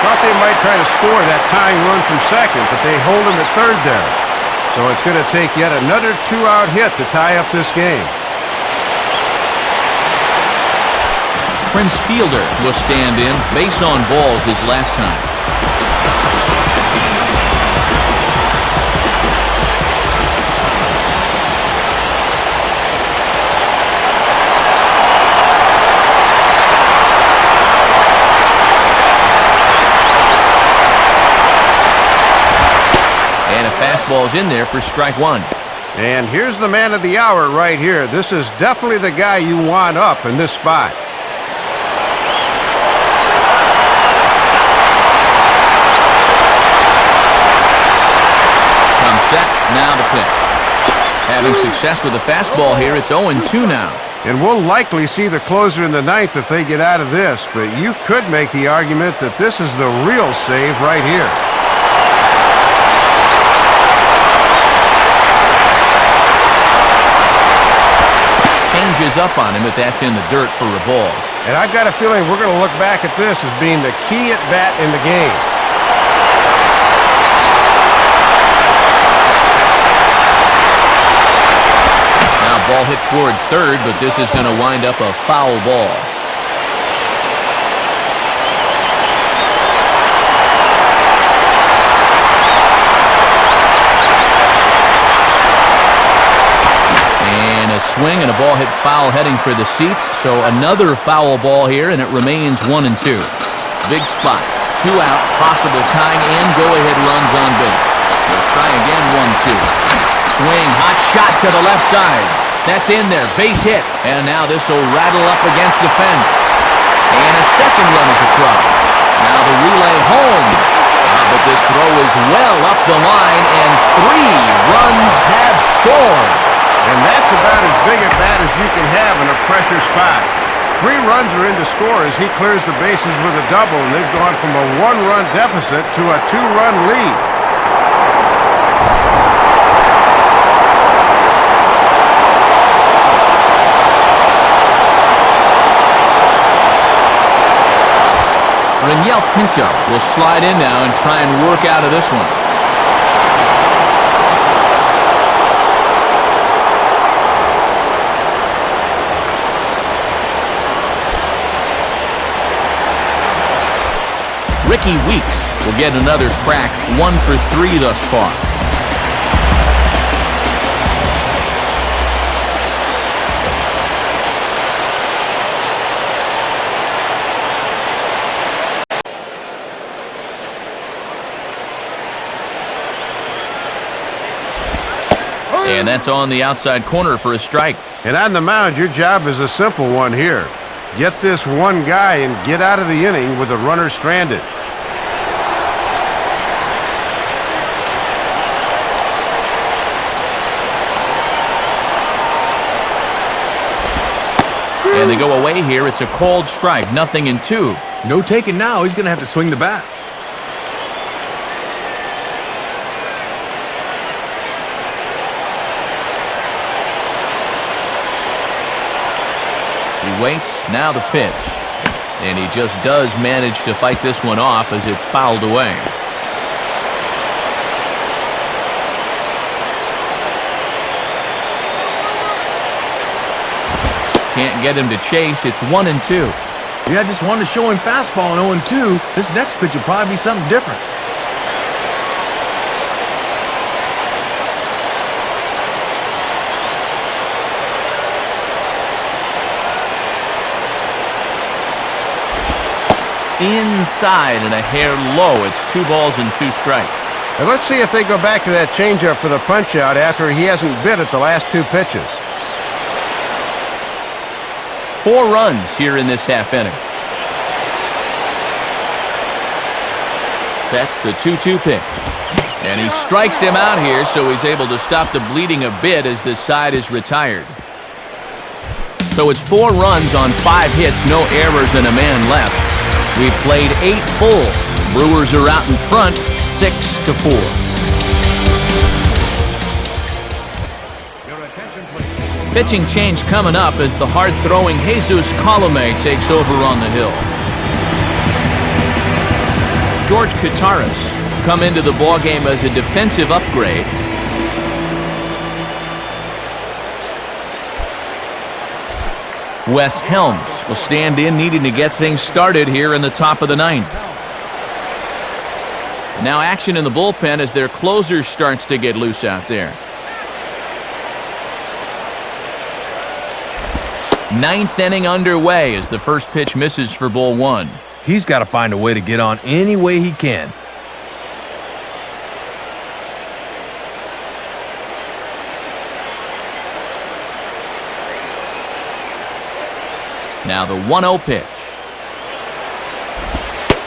Thought they might try to score that tying run from second, but they hold him at third there. So it's going to take yet another 2-out hit to tie up this game. Prince Fielder will stand in. Base on balls his last time. Fastball's in there for strike 1. And here's the man of the hour right here. This is definitely the guy you want up in this spot. Comes set. Now the pitch. Having success with the fastball here, it's 0-2 now. And we'll likely see the closer in the ninth if they get out of this, but you could make the argument that this is the real save right here. Changes up on him, but that's in the dirt for a ball. And I've got a feeling we're going to look back at this as being the key at bat in the game. Now ball hit toward third, but this is going to wind up a foul ball. Swing and a ball hit foul heading for the seats, so another foul ball here, and it remains 1-2. Big spot, 2 out, possible tying and go-ahead runs on base. We'll try again, 1-2. Swing, hot shot to the left side. That's in there, base hit, and now this will rattle up against the fence. And a second run is across. Now the relay home. But this throw is well up the line, and 3 runs have scored. And that's about as big a bat as you can have in a pressure spot. 3 runs are in to score as he clears the bases with a double, and they've gone from a 1-run deficit to a 2-run lead. Pinto will slide in now and try and work out of this one. Ricky Weeks will get another crack, 1 for 3 thus far. And that's on the outside corner for a strike. And on the mound, your job is a simple one here. Get this one guy and get out of the inning with a runner stranded. And they go away here. It's a called strike, 0-2. No taking now. He's going to have to swing the bat. He waits, now the pitch. And he just does manage to fight this one off as it's fouled away. Can't get him to chase. It's 1-2. Yeah, just wanted to show him fastball in 0-2. This next pitch will probably be something different. Inside and a hair low. It's 2 balls and 2 strikes. And let's see if they go back to that changeup for the punch-out after he hasn't bit at the last 2 pitches. 4 runs here in this half inning. Sets the 2-2 pitch. And he strikes him out here, so he's able to stop the bleeding a bit as this side is retired. So it's 4 runs on 5 hits, no errors, and a man left. We've played 8 full. Brewers are out in front, 6-4. Pitching change coming up as the hard-throwing Jesus Colome takes over on the hill. George Kataris come into the ballgame as a defensive upgrade. Wes Helms will stand in, needing to get things started here in the top of the 9th. Now action in the bullpen as their closer starts to get loose out there. 9th inning underway as the first pitch misses for ball 1. He's got to find a way to get on any way he can. Now the 1-0 pitch.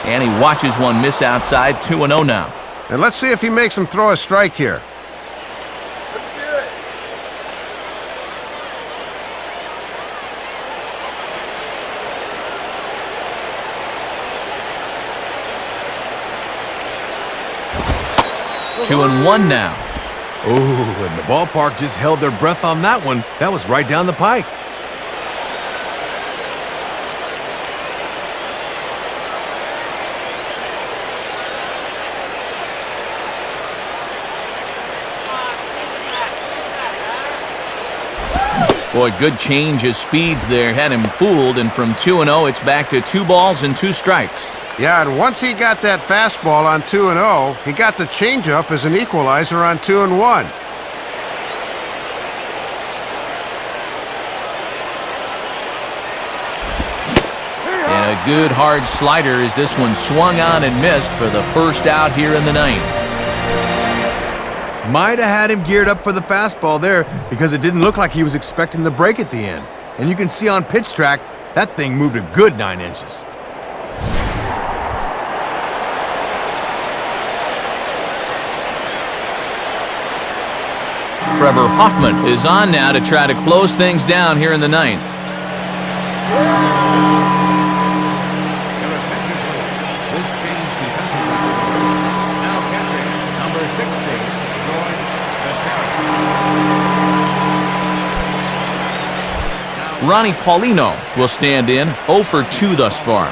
And he watches one miss outside, 2-0 now. And let's see if he makes him throw a strike here. Two and 1 now. Oh, and the ballpark just held their breath on that one. That was right down the pike. Boy, good change of speeds there. Had him fooled, and from 2-0, it's back to 2 balls and 2 strikes. Yeah, and once he got that fastball on 2-0, he got the changeup as an equalizer on 2-1. And a good hard slider as this one swung on and missed for the first out here in the 9th. Might have had him geared up for the fastball there because it didn't look like he was expecting the break at the end. And you can see on pitch track, that thing moved a good 9 inches. Trevor Hoffman is on now to try to close things down here in the 9th. Ronnie Paulino will stand in, 0 for 2 thus far.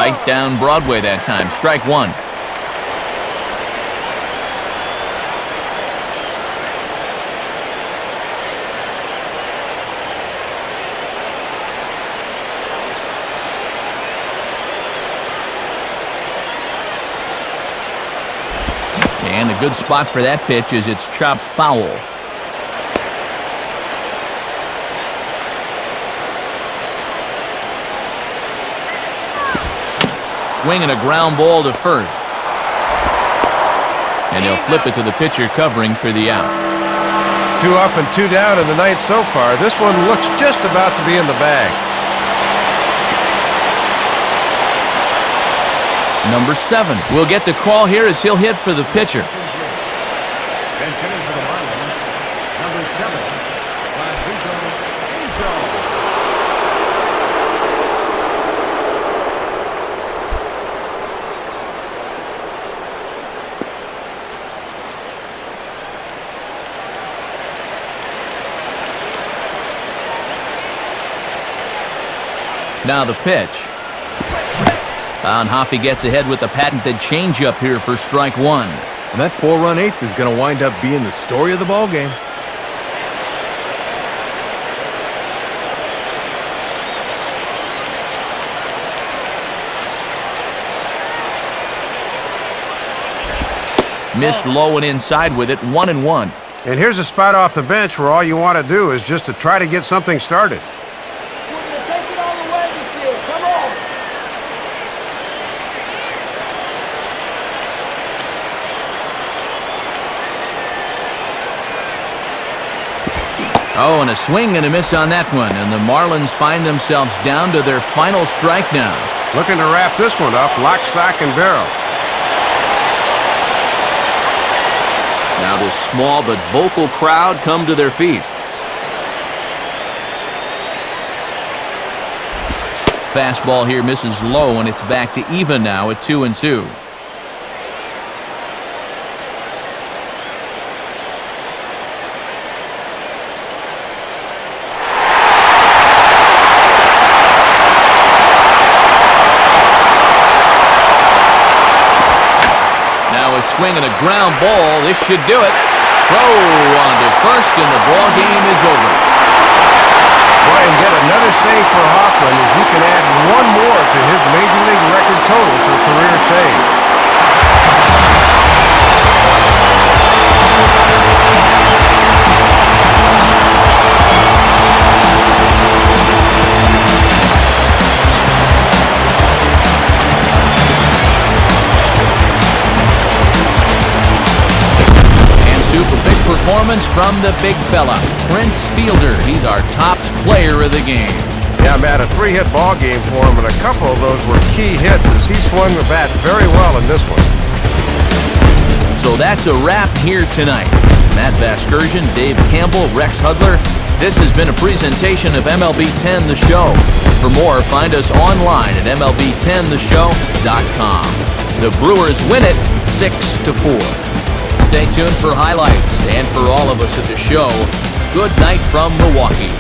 Right down Broadway that time. Strike one. And a good spot for that pitch is it's chopped foul. Swinging a ground ball to first. And he'll flip it to the pitcher covering for the out. 2 up and 2 down in the ninth so far. This one looks just about to be in the bag. Number 7 will get the call here as he'll hit for the pitcher. And hitting for the Marlins, number 7, Now the pitch. Hoffy gets ahead with the patented changeup here for strike one. And that 4-run eighth is going to wind up being the story of the ball game. Missed low and inside with it, 1-1. And here's a spot off the bench where all you want to do is just to try to get something started. Take it all the way this year. Come on. Oh, and a swing and a miss on that one. And the Marlins find themselves down to their final strike now. Looking to wrap this one up, lock, stock, and barrel. Now this small but vocal crowd come to their feet. Fastball here misses low, and it's back to even now at 2-2. Now a swing and a ground ball. This should do it. Throw on to first, and the ball game is over. And get another save for Hoffman as he can add one more to his Major League record total for career saves. Performance from the big fella, Prince Fielder. He's our top player of the game. Yeah, Matt, a 3-hit ball game for him, and a couple of those were key hits as he swung the bat very well in this one. So that's a wrap here tonight. Matt Vasgersian, Dave Campbell, Rex Hudler. This has been a presentation of MLB 10 The Show. For more, find us online at MLB10theshow.com. The Brewers win it 6-4. Stay tuned for highlights, and for all of us at the show, good night from Milwaukee.